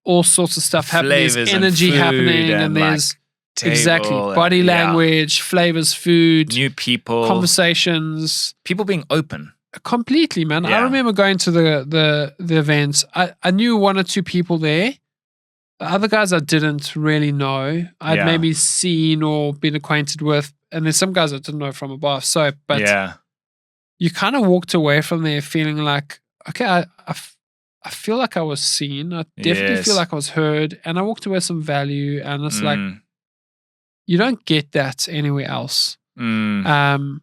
[SPEAKER 2] all sorts of stuff happening. There's energy happening, and there's exactly body language, flavors, food,
[SPEAKER 1] new people,
[SPEAKER 2] conversations,
[SPEAKER 1] people being open.
[SPEAKER 2] Completely, man. I remember going to the events. I knew one or two people there. The other guys I didn't really know. I'd maybe seen or been acquainted with, and there's some guys that didn't know from above. So, but
[SPEAKER 1] yeah.
[SPEAKER 2] you kind of walked away from there feeling like, okay, I feel like I was seen. I definitely feel
[SPEAKER 1] Yes.
[SPEAKER 2] like I was heard, and I walked away with some value. And it's like,
[SPEAKER 1] Mm,
[SPEAKER 2] you don't get that anywhere else.
[SPEAKER 1] mm,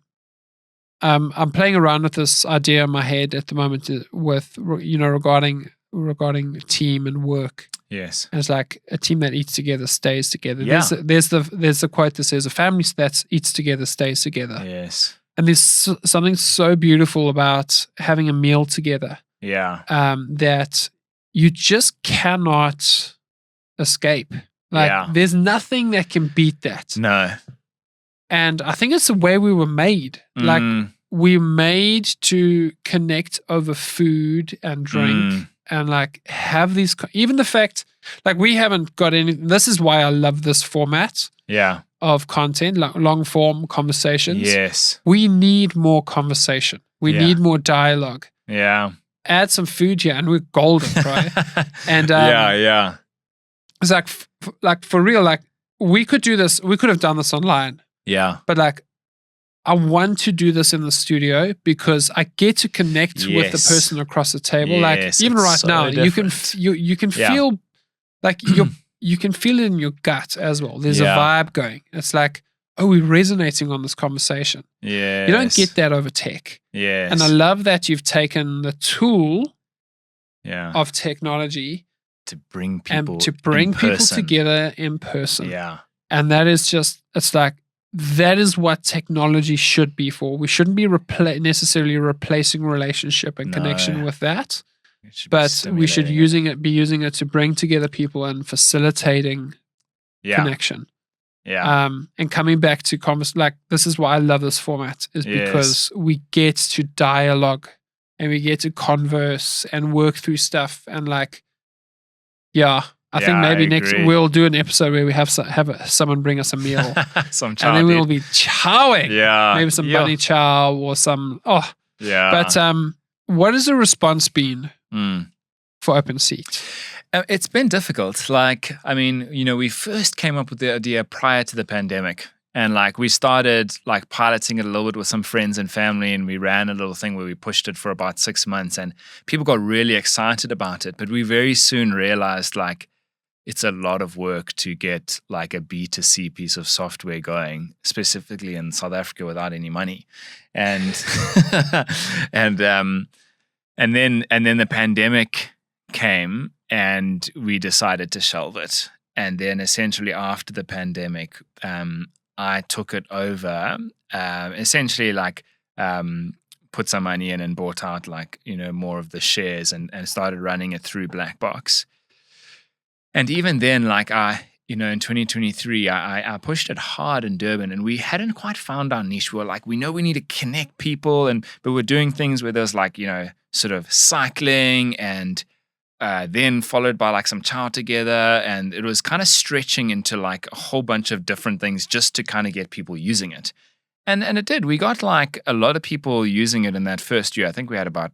[SPEAKER 2] I'm playing around with this idea in my head at the moment with, regarding team and work.
[SPEAKER 1] yes.
[SPEAKER 2] And it's like a team that eats together stays together.
[SPEAKER 1] Yeah.
[SPEAKER 2] There's the quote that says a family that eats together stays together.
[SPEAKER 1] Yes.
[SPEAKER 2] And there's something so beautiful about having a meal together
[SPEAKER 1] Yeah.
[SPEAKER 2] that you just cannot escape. Like
[SPEAKER 1] Yeah.
[SPEAKER 2] there's nothing that can beat that.
[SPEAKER 1] No.
[SPEAKER 2] And I think it's the way we were made. Like we're made to connect over food and drink and like have these, even the fact, like we haven't got any, this is why I love this format
[SPEAKER 1] Yeah.
[SPEAKER 2] of content, like long form conversations.
[SPEAKER 1] Yes.
[SPEAKER 2] We need more conversation. We
[SPEAKER 1] Yeah.
[SPEAKER 2] need more dialogue.
[SPEAKER 1] Yeah.
[SPEAKER 2] Add some food here and we're golden, right? And
[SPEAKER 1] yeah.
[SPEAKER 2] it's like for real, like we could do this, we could have done this online,
[SPEAKER 1] Yeah.
[SPEAKER 2] but like I want to do this in the studio because I get to connect with the
[SPEAKER 1] Yes.
[SPEAKER 2] person across the table.
[SPEAKER 1] Yes,
[SPEAKER 2] Like even
[SPEAKER 1] it's
[SPEAKER 2] right
[SPEAKER 1] so
[SPEAKER 2] now, you can
[SPEAKER 1] different.
[SPEAKER 2] you can
[SPEAKER 1] Yeah.
[SPEAKER 2] feel like you can feel it in your gut as well. There's
[SPEAKER 1] Yeah.
[SPEAKER 2] a vibe going. It's like, oh, we're resonating on this conversation.
[SPEAKER 1] Yes.
[SPEAKER 2] You don't get that over tech.
[SPEAKER 1] Yes.
[SPEAKER 2] And I love that you've taken the tool
[SPEAKER 1] yeah.
[SPEAKER 2] of technology
[SPEAKER 1] to bring people
[SPEAKER 2] and to bring
[SPEAKER 1] in
[SPEAKER 2] people
[SPEAKER 1] person.
[SPEAKER 2] together in person.
[SPEAKER 1] Yeah.
[SPEAKER 2] And that is just, it's like, that is what technology should be for. We shouldn't be necessarily replacing relationship and connection
[SPEAKER 1] No.
[SPEAKER 2] with that,
[SPEAKER 1] It should be
[SPEAKER 2] but we should
[SPEAKER 1] stimulating
[SPEAKER 2] be using it to bring together people and facilitating
[SPEAKER 1] Yeah.
[SPEAKER 2] connection.
[SPEAKER 1] Yeah.
[SPEAKER 2] And coming back to like this is why I love this format is
[SPEAKER 1] Yes.
[SPEAKER 2] because we get to dialogue and we get to converse and work through stuff and like, yeah. I think
[SPEAKER 1] Yeah,
[SPEAKER 2] maybe
[SPEAKER 1] I
[SPEAKER 2] next
[SPEAKER 1] agree.
[SPEAKER 2] we'll do an episode where we have someone bring us a meal,
[SPEAKER 1] Some
[SPEAKER 2] and then we'll
[SPEAKER 1] child
[SPEAKER 2] be chowing.
[SPEAKER 1] Yeah.
[SPEAKER 2] Maybe some
[SPEAKER 1] yeah.
[SPEAKER 2] bunny chow or some. Oh,
[SPEAKER 1] Yeah.
[SPEAKER 2] but what has the response been
[SPEAKER 1] Mm.
[SPEAKER 2] for OpenSeat?
[SPEAKER 1] It's been difficult. Like, I mean, we first came up with the idea prior to the pandemic. And like we started like piloting it a little bit with some friends and family, and we ran a little thing where we pushed it for about 6 months, and people got really excited about it. But we very soon realized like it's a lot of work to get like a B2C piece of software going, specifically in South Africa without any money. And and then the pandemic came and we decided to shelve it. And then essentially after the pandemic, I took it over, essentially like put some money in and bought out like, more of the shares and started running it through Blackbox. And even then, like in 2023, I pushed it hard in Durban and we hadn't quite found our niche. We were like, we know we need to connect people, but we're doing things where there's like, sort of cycling and then followed by like some chow together. And it was kind of stretching into like a whole bunch of different things just to kind of get people using it. And it did. We got like a lot of people using it in that first year. I think we had about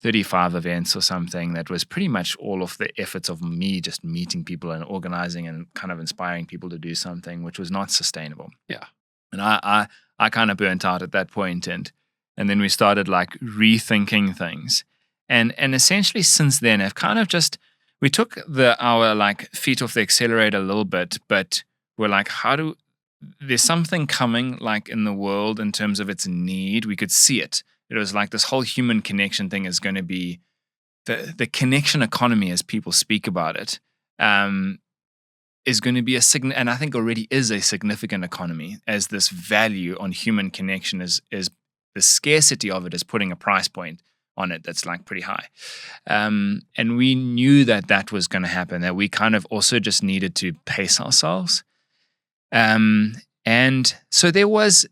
[SPEAKER 1] 35 events or something. That was pretty much all of the efforts of me just meeting people and organizing and kind of inspiring people to do something, which was not sustainable.
[SPEAKER 2] Yeah.
[SPEAKER 1] And I kind of burnt out at that point, and then we started like rethinking things. And essentially since then, I've kind of just, we took our like feet off the accelerator a little bit, but we're like, there's something coming like in the world in terms of its need. We could see it. It was like this whole human connection thing is going to be the connection economy, as people speak about it, is going to be and I think already is a significant economy, as this value on human connection is the scarcity of it is putting a price point on it that's like pretty high. And we knew that was going to happen, that we kind of also just needed to pace ourselves. And so there was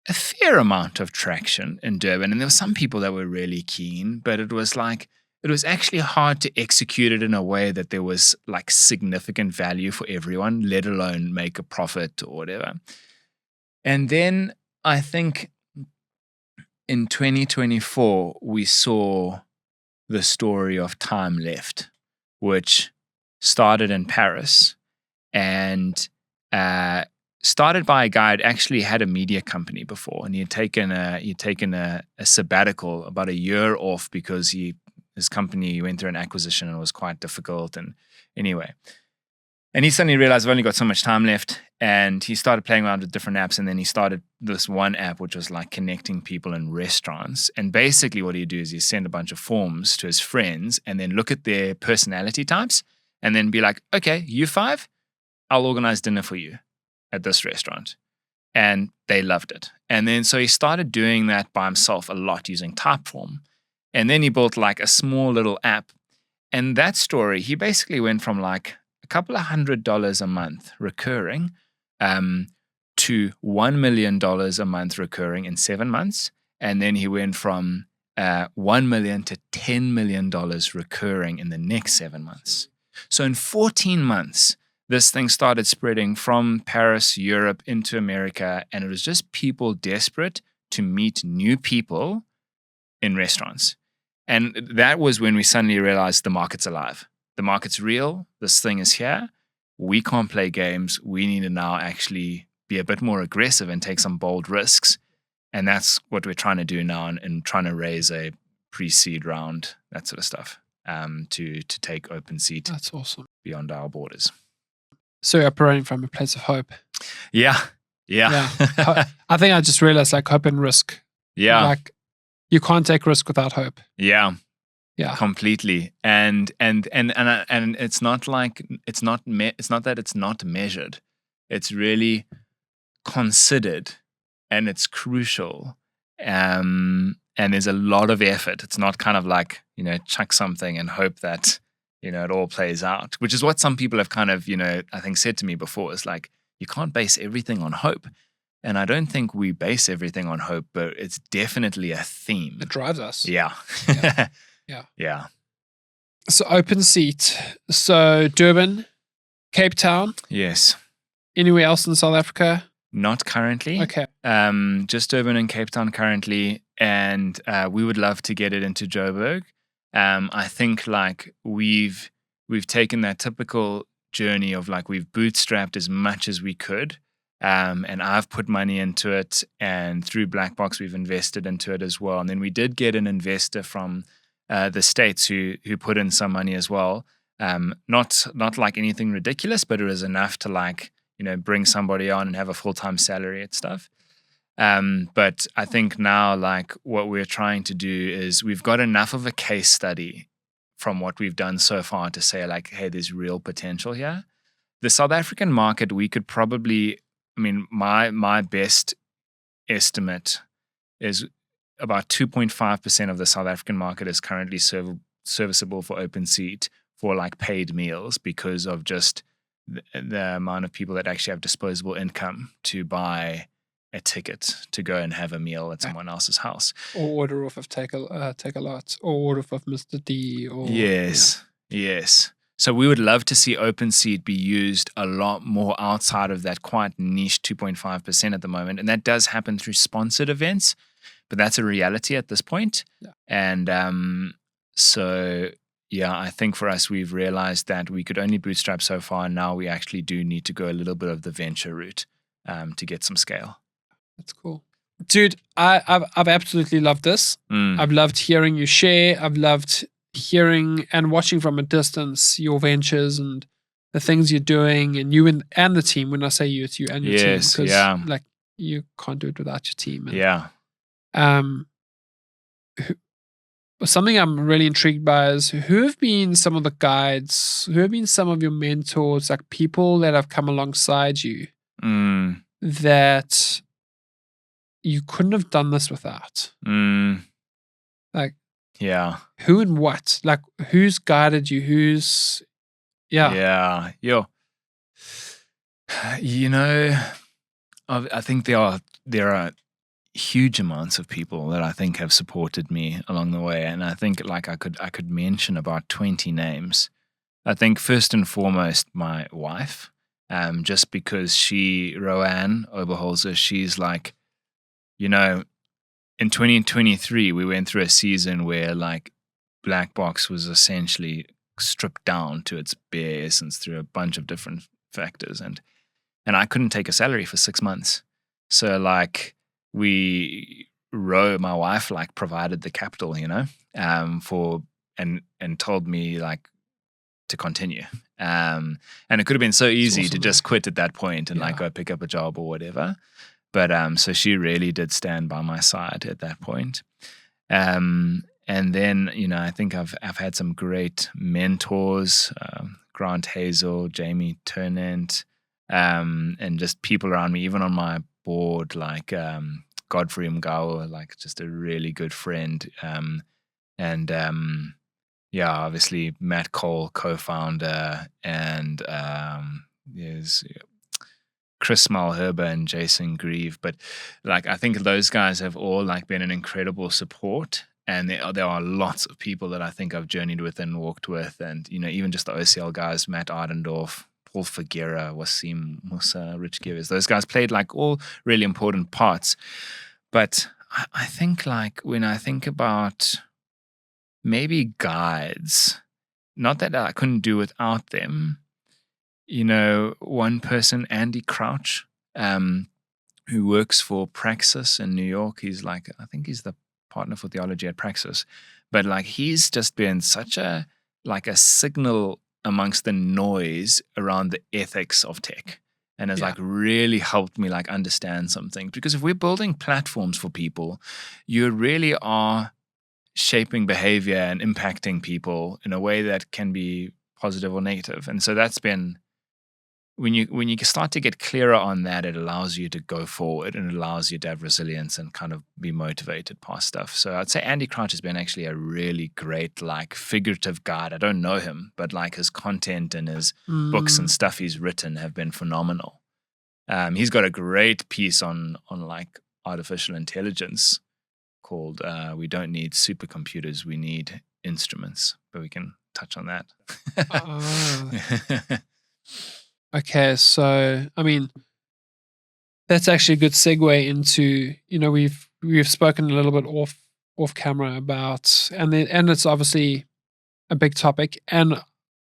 [SPEAKER 1] a fair amount of traction in Durban, and there were some people that were really keen, but it was actually hard to execute it in a way that there was like significant value for everyone, let alone make a profit or whatever. And then I think in 2024, we saw the story of Time Left, which started in Paris and started by a guy who'd actually had a media company before, and he had taken a sabbatical, about a year off, because his company went through an acquisition and it was quite difficult. And anyway, and he suddenly realized I've only got so much time left, and he started playing around with different apps, and then he started this one app which was like connecting people in restaurants. And basically what he'd do is he'd send a bunch of forms to his friends and then look at their personality types and then be like, okay, you 5, I'll organize dinner for you at this restaurant. And they loved it. And then so he started doing that by himself a lot using Typeform. And then he built like a small little app. And that story, he basically went from like a couple of $100 a month recurring to $1 million a month recurring in 7 months. And then he went from $1 million to $10 million recurring in the next 7 months. So in 14 months, this thing started spreading from Paris, Europe, into America, and it was just people desperate to meet new people in restaurants. And that was when we suddenly realized the market's alive. The market's real. This thing is here. We can't play games. We need to now actually be a bit more aggressive and take some bold risks. And that's what we're trying to do now, and trying to raise a pre-seed round, that sort of stuff, to take OpenSeat.
[SPEAKER 2] That's awesome.
[SPEAKER 1] Beyond our borders.
[SPEAKER 2] So you're operating from a place of hope.
[SPEAKER 1] Yeah.
[SPEAKER 2] I think I just realized like hope and risk.
[SPEAKER 1] Yeah.
[SPEAKER 2] Like you can't take risk without hope.
[SPEAKER 1] Yeah.
[SPEAKER 2] Yeah.
[SPEAKER 1] Completely. And it's not like it's not that it's not measured. It's really considered, and it's crucial. And there's a lot of effort. It's not kind of like, chuck something and hope that it all plays out, which is what some people have kind of, I think said to me before. It's like, you can't base everything on hope. And I don't think we base everything on hope, but it's definitely a theme.
[SPEAKER 2] It drives us.
[SPEAKER 1] Yeah.
[SPEAKER 2] Yeah. So OpenSeat. So Durban, Cape Town.
[SPEAKER 1] Yes.
[SPEAKER 2] Anywhere else in South Africa?
[SPEAKER 1] Not currently.
[SPEAKER 2] Okay.
[SPEAKER 1] Just Durban and Cape Town currently. And we would love to get it into Joburg. I think like we've taken that typical journey of like we've bootstrapped as much as we could, and I've put money into it, and through Black Box we've invested into it as well. And then we did get an investor from the States who put in some money as well. Not like anything ridiculous, but it was enough to like bring somebody on and have a full-time salary and stuff. But I think now, like, what we're trying to do is we've got enough of a case study from what we've done so far to say, like, hey, there's real potential here. The South African market, we could probably, my best estimate is about 2.5% of the South African market is currently serviceable for OpenSeat for like paid meals, because of just the amount of people that actually have disposable income to buy a ticket to go and have a meal at someone else's house,
[SPEAKER 2] or order off of take a lot, or order off of Mr. D. Or
[SPEAKER 1] yes. So we would love to see OpenSeat be used a lot more outside of that quite niche 2.5% at the moment, and that does happen through sponsored events, but that's a reality at this point.
[SPEAKER 2] Yeah.
[SPEAKER 1] And so yeah, I think for us we've realized that we could only bootstrap so far, and now we actually do need to go a little bit of the venture route to get some scale.
[SPEAKER 2] That's cool. Dude, I've absolutely loved this. I've loved hearing you share. I've loved hearing and watching from a distance your ventures and the things you're doing, and you and the team. When I say you, it's you and your team.
[SPEAKER 1] Yes, yeah.
[SPEAKER 2] Like, you can't do it without your team. And,
[SPEAKER 1] Yeah.
[SPEAKER 2] Something I'm really intrigued by is who have been some of the guides, who have been some of your mentors, like people that have come alongside you that you couldn't have done this without. Like,
[SPEAKER 1] yeah.
[SPEAKER 2] Who and what? Like, who's guided you? Who's,
[SPEAKER 1] Yeah. Yo. I think there are huge amounts of people that I think have supported me along the way, and I think like I could mention about 20 names. I think first and foremost my wife, just because Roanne Oberholzer, she's like, in 2023 we went through a season where like Black Box was essentially stripped down to its bare essence through a bunch of different factors, and and I couldn't take a salary for 6 months. So like my wife like provided the capital, for and told me like to continue. And it could have been so easy
[SPEAKER 2] awesome,
[SPEAKER 1] to just quit at that point and like
[SPEAKER 2] Yeah.
[SPEAKER 1] go pick up a job or whatever. But so she really did stand by my side at that point. And then, I think I've had some great mentors, Grant Hazel, Jamie Turnant, and just people around me, even on my board, like Godfrey Mgawa, like just a really good friend. And obviously Matt Cole, co-founder, and there's Chris Malherbe and Jason Grieve. But like, I think those guys have all like been an incredible support. And there are lots of people that I think I've journeyed with and walked with. And, even just the OCL guys, Matt Ardendorf, Paul Figuera, Wasim Musa, Rich Givers, those guys played like all really important parts. But I think like when I think about maybe guides, not that I couldn't do without them, one person, Andy Crouch, who works for Praxis in New York. I think he's the partner for theology at Praxis. But like he's just been such a signal amongst the noise around the ethics of tech. And has like really helped me like understand something. Because if we're building platforms for people, you really are shaping behavior and impacting people in a way that can be positive or negative. And so that's been, when you start to get clearer on that, it allows you to go forward and it allows you to have resilience and kind of be motivated past stuff. So I'd say Andy Crouch has been actually a really great like figurative guide. I don't know him, but like his content and his books and stuff he's written have been phenomenal. He's got a great piece on like artificial intelligence called We Don't Need Supercomputers, We Need Instruments, but we can touch on that.
[SPEAKER 2] Okay, so I mean, that's actually a good segue into, we've spoken a little bit off camera about, and it's obviously a big topic, and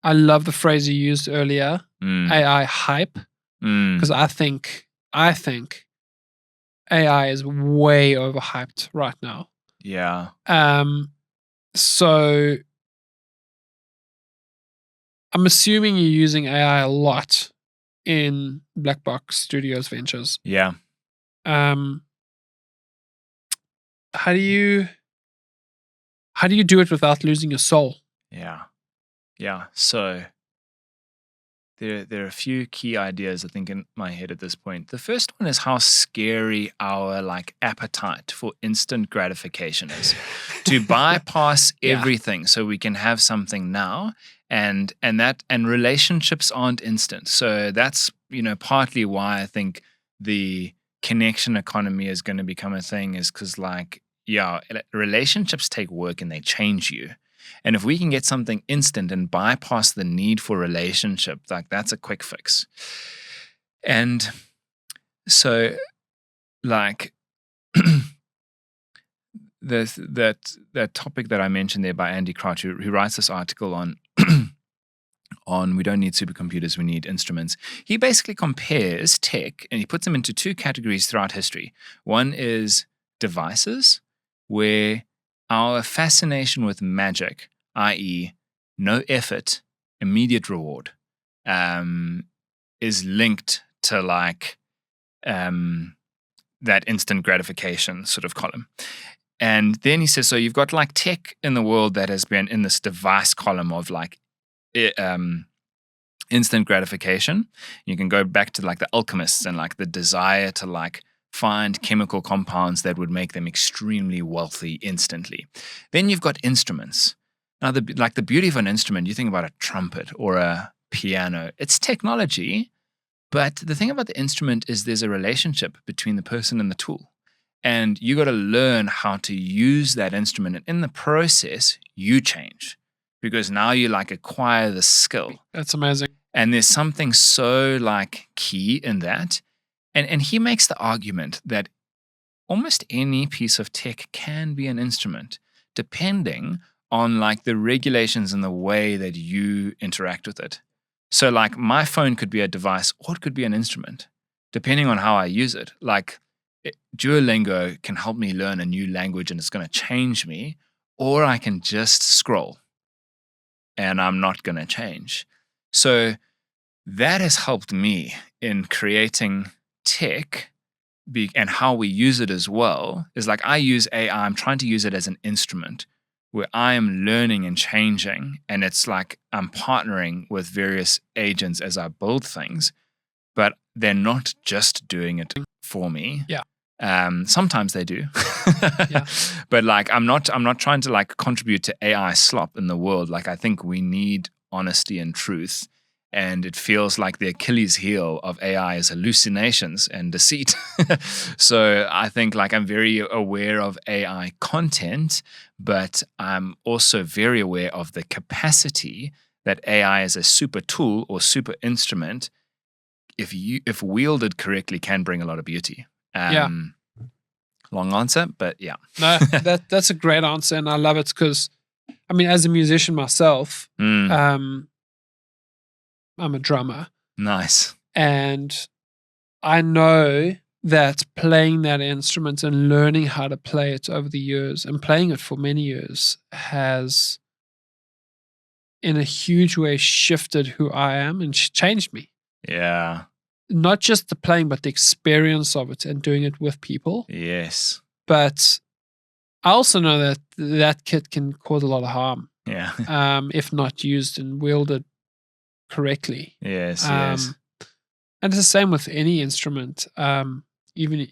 [SPEAKER 2] I love the phrase you used earlier, AI hype, because I think AI is way overhyped right now.
[SPEAKER 1] Yeah.
[SPEAKER 2] So I'm assuming you're using AI a lot in Black Box Studios ventures.
[SPEAKER 1] Yeah.
[SPEAKER 2] How do you do it without losing your soul?
[SPEAKER 1] Yeah. So there are a few key ideas I think in my head at this point. The first one is how scary our like appetite for instant gratification is. To bypass everything so we can have something now, and relationships aren't instant. So that's partly why I think the connection economy is going to become a thing, is because relationships take work and they change you. And if we can get something instant and bypass the need for relationship, like that's a quick fix. And so like that topic that I mentioned there by Andy Crouch, who writes this article on we don't need supercomputers, we need instruments. He basically compares tech and he puts them into two categories throughout history. One is devices, where our fascination with magic, i.e., no effort, immediate reward, is linked to like that instant gratification sort of column. And then he says, so you've got like tech in the world that has been in this device column of like instant gratification. You can go back to like the alchemists and like the desire to like find chemical compounds that would make them extremely wealthy instantly. Then you've got instruments. Now, the beauty of an instrument, you think about a trumpet or a piano, it's technology, but the thing about the instrument is there's a relationship between the person and the tool. And you got to learn how to use that instrument. And in the process, you change because now you like acquire the skill.
[SPEAKER 2] That's amazing.
[SPEAKER 1] And there's something so like key in that. And he makes the argument that almost any piece of tech can be an instrument, depending on like the regulations and the way that you interact with it. So like my phone could be a device or it could be an instrument, depending on how I use it. Like Duolingo can help me learn a new language and it's going to change me, or I can just scroll and I'm not going to change. So that has helped me in creating tech and how we use it as well. Is like I use AI, I'm trying to use it as an instrument where I am learning and changing, and it's like I'm partnering with various agents as I build things, but they're not just doing it for me.
[SPEAKER 2] Yeah.
[SPEAKER 1] Sometimes they do.
[SPEAKER 2] Yeah.
[SPEAKER 1] But like I'm not trying to like contribute to AI slop in the world. Like I think we need honesty and truth. And it feels like the Achilles heel of AI is hallucinations and deceit. So I think like I'm very aware of AI content, but I'm also very aware of the capacity that AI as a super tool or super instrument, if wielded correctly, can bring a lot of beauty. Long answer, but yeah.
[SPEAKER 2] No, that's a great answer, and I love it because, I mean, as a musician myself, I'm a drummer.
[SPEAKER 1] Nice.
[SPEAKER 2] And I know that playing that instrument and learning how to play it over the years and playing it for many years has, in a huge way, shifted who I am and changed me.
[SPEAKER 1] Yeah.
[SPEAKER 2] Not just the playing, but the experience of it and doing it with people.
[SPEAKER 1] Yes.
[SPEAKER 2] But I also know that that kit can cause a lot of harm.
[SPEAKER 1] Yeah.
[SPEAKER 2] If not used and wielded correctly.
[SPEAKER 1] Yes, yes.
[SPEAKER 2] And it's the same with any instrument. Even,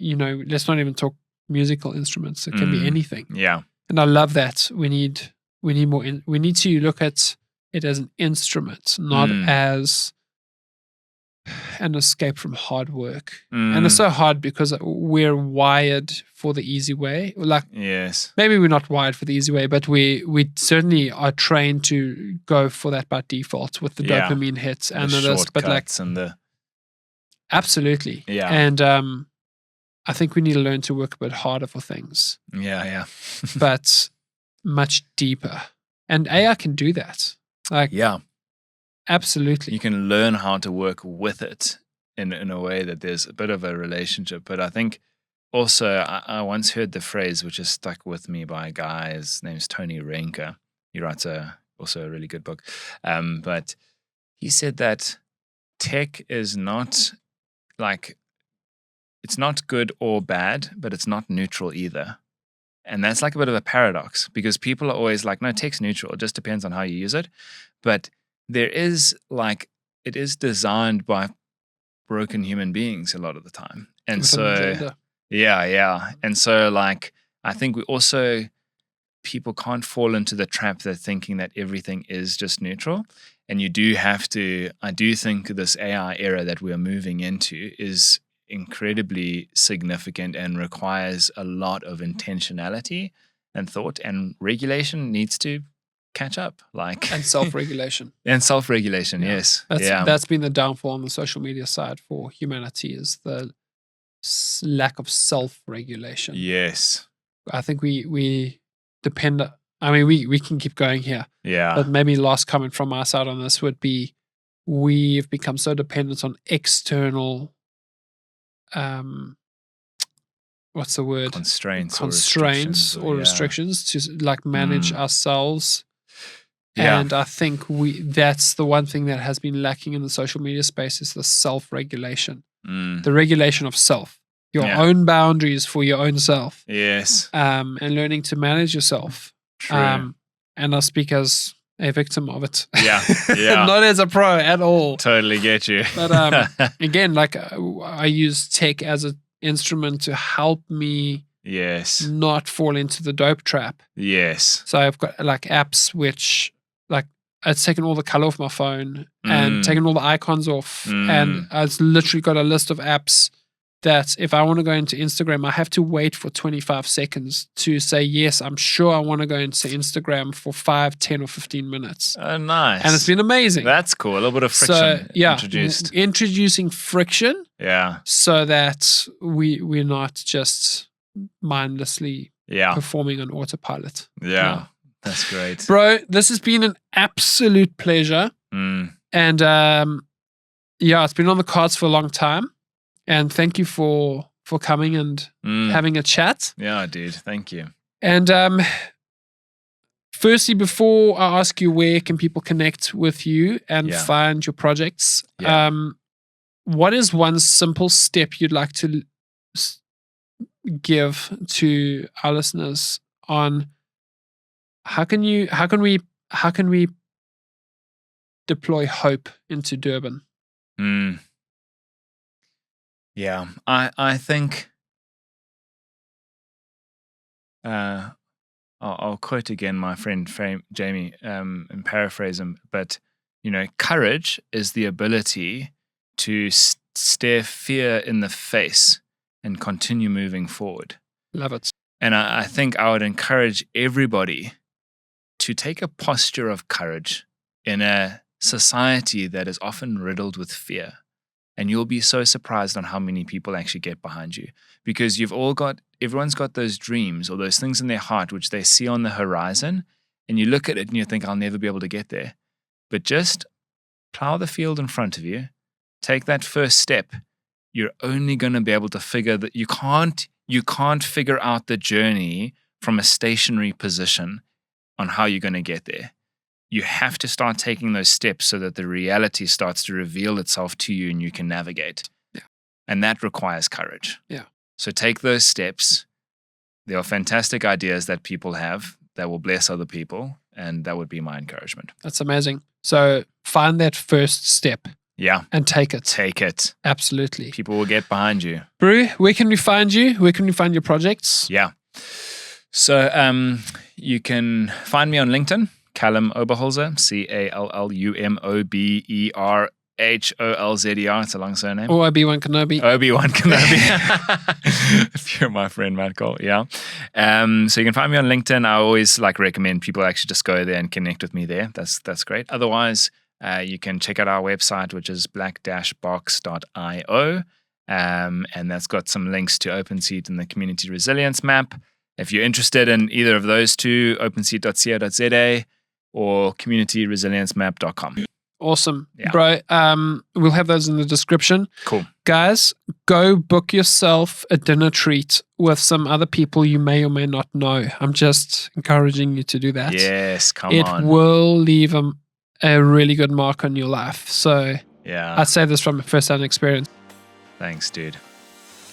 [SPEAKER 2] let's not even talk musical instruments. It can be anything.
[SPEAKER 1] Yeah.
[SPEAKER 2] And I love that. We need more. We need to look at it as an instrument, not as an escape from hard work. And it's so hard because we're wired for the easy way. Like,
[SPEAKER 1] yes,
[SPEAKER 2] maybe we're not wired for the easy way, but we certainly are trained to go for that by default with the dopamine hits and
[SPEAKER 1] the
[SPEAKER 2] but like,
[SPEAKER 1] and the
[SPEAKER 2] absolutely.
[SPEAKER 1] Yeah.
[SPEAKER 2] And I think we need to learn to work a bit harder for things.
[SPEAKER 1] Yeah.
[SPEAKER 2] But much deeper. And AI can do that. Like,
[SPEAKER 1] yeah.
[SPEAKER 2] Absolutely.
[SPEAKER 1] You can learn how to work with it in a way that there's a bit of a relationship. But I think also I once heard the phrase, which has stuck with me, by a guy, his name's Tony Renker. He writes also a really good book. But he said that tech is not like, it's not good or bad, but it's not neutral either. And that's like a bit of a paradox because people are always like, no, tech's neutral. It just depends on how you use it. But there is like, it is designed by broken human beings a lot of the time. And yeah. And so like, I think people can't fall into the trap that thinking that everything is just neutral. And I do think this AI era that we're moving into is incredibly significant and requires a lot of intentionality and thought, and regulation needs to catch up,
[SPEAKER 2] and self-regulation.
[SPEAKER 1] Yes.
[SPEAKER 2] That's been the downfall on the social media side for humanity, is the lack of self-regulation.
[SPEAKER 1] Yes.
[SPEAKER 2] I think we depend. I mean, we can keep going here.
[SPEAKER 1] Yeah.
[SPEAKER 2] But maybe last comment from my side on this would be, we've become so dependent on external, what's the word?
[SPEAKER 1] Constraints
[SPEAKER 2] or restrictions to like manage ourselves.
[SPEAKER 1] Yeah.
[SPEAKER 2] And I think that's the one thing that has been lacking in the social media space, is the self-regulation. The regulation of self. Your own boundaries for your own self.
[SPEAKER 1] Yes.
[SPEAKER 2] And learning to manage yourself.
[SPEAKER 1] True.
[SPEAKER 2] And I speak as a victim of it.
[SPEAKER 1] Yeah.
[SPEAKER 2] Not as a pro at all.
[SPEAKER 1] Totally get you.
[SPEAKER 2] But again, like I use tech as an instrument to help me not fall into the dope trap.
[SPEAKER 1] Yes.
[SPEAKER 2] So I've got like apps which, like, it's taken all the color off my phone and taken all the icons off. And I've literally got a list of apps that if I want to go into Instagram, I have to wait for 25 seconds to say, yes, I'm sure I want to go into Instagram for 5, 10 or 15 minutes.
[SPEAKER 1] Oh, nice.
[SPEAKER 2] And it's been amazing.
[SPEAKER 1] That's cool. A little bit of friction introduced.
[SPEAKER 2] Introducing friction.
[SPEAKER 1] Yeah.
[SPEAKER 2] So that we're not just mindlessly performing on autopilot.
[SPEAKER 1] Yeah. That's great.
[SPEAKER 2] Bro, this has been an absolute pleasure. And it's been on the cards for a long time. And thank you for coming and having a chat.
[SPEAKER 1] Yeah, dude. Thank you.
[SPEAKER 2] And firstly, before I ask you where can people connect with you and find your projects, what is one simple step you'd like to give to our listeners on how can we deploy hope into Durban?
[SPEAKER 1] Yeah, I think I'll quote again my friend Jamie and paraphrase him, but courage is the ability to stare fear in the face and continue moving forward.
[SPEAKER 2] Love it.
[SPEAKER 1] And I think I would encourage everybody to take a posture of courage in a society that is often riddled with fear. And you'll be so surprised on how many people actually get behind you, because everyone's got those dreams or those things in their heart which they see on the horizon, and you look at it and you think, I'll never be able to get there. But just plow the field in front of you, take that first step. You're only going to be able to figure that you can't figure out the journey from a stationary position on how you're going to get there. You have to start taking those steps so that the reality starts to reveal itself to you and you can navigate.
[SPEAKER 2] Yeah.
[SPEAKER 1] And that requires courage.
[SPEAKER 2] Yeah.
[SPEAKER 1] So take those steps. There are fantastic ideas that people have that will bless other people, and that would be my encouragement.
[SPEAKER 2] That's amazing. So find that first step.
[SPEAKER 1] Yeah.
[SPEAKER 2] And take it.
[SPEAKER 1] Take it.
[SPEAKER 2] Absolutely.
[SPEAKER 1] People will get behind you.
[SPEAKER 2] Brew, where can we find you? Where can we find your projects?
[SPEAKER 1] Yeah. So you can find me on LinkedIn, Callum Oberholzer, CALLUMOBERHOLZER. It's a long surname.
[SPEAKER 2] Or Obi-Wan Kenobi.
[SPEAKER 1] Obi-Wan Kenobi. If you're my friend, Matt Cole. Yeah. So you can find me on LinkedIn. I always recommend people actually just go there and connect with me there. That's great. Otherwise, you can check out our website, which is black-box.io. And that's got some links to OpenSeat and the Community Resilience Map. If you're interested in either of those two, openseat.co.za or communityresilience.map.com.
[SPEAKER 2] Awesome.
[SPEAKER 1] Yeah.
[SPEAKER 2] Bro, we'll have those in the description.
[SPEAKER 1] Cool.
[SPEAKER 2] Guys, go book yourself a dinner treat with some other people you may or may not know. I'm just encouraging you to do that.
[SPEAKER 1] Yes, come on.
[SPEAKER 2] It will leave a really good mark on your life. So
[SPEAKER 1] yeah,
[SPEAKER 2] I'd say this from a first-hand experience.
[SPEAKER 1] Thanks, dude.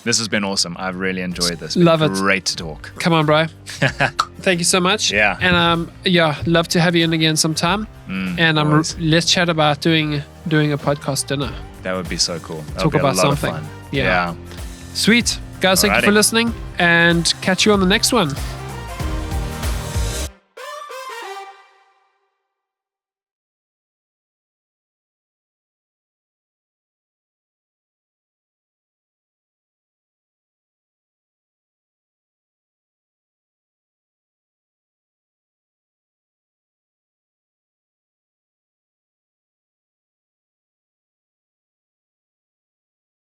[SPEAKER 1] This has been awesome. I've really enjoyed this.
[SPEAKER 2] Love it.
[SPEAKER 1] Great to talk.
[SPEAKER 2] Come on, bro. Thank you so much.
[SPEAKER 1] Yeah.
[SPEAKER 2] And love to have you in again sometime. And let's chat about doing a podcast dinner.
[SPEAKER 1] That would be so cool.
[SPEAKER 2] Talk about something.
[SPEAKER 1] Of fun.
[SPEAKER 2] Yeah. Sweet. Guys, thank you for listening, and catch you on the next one.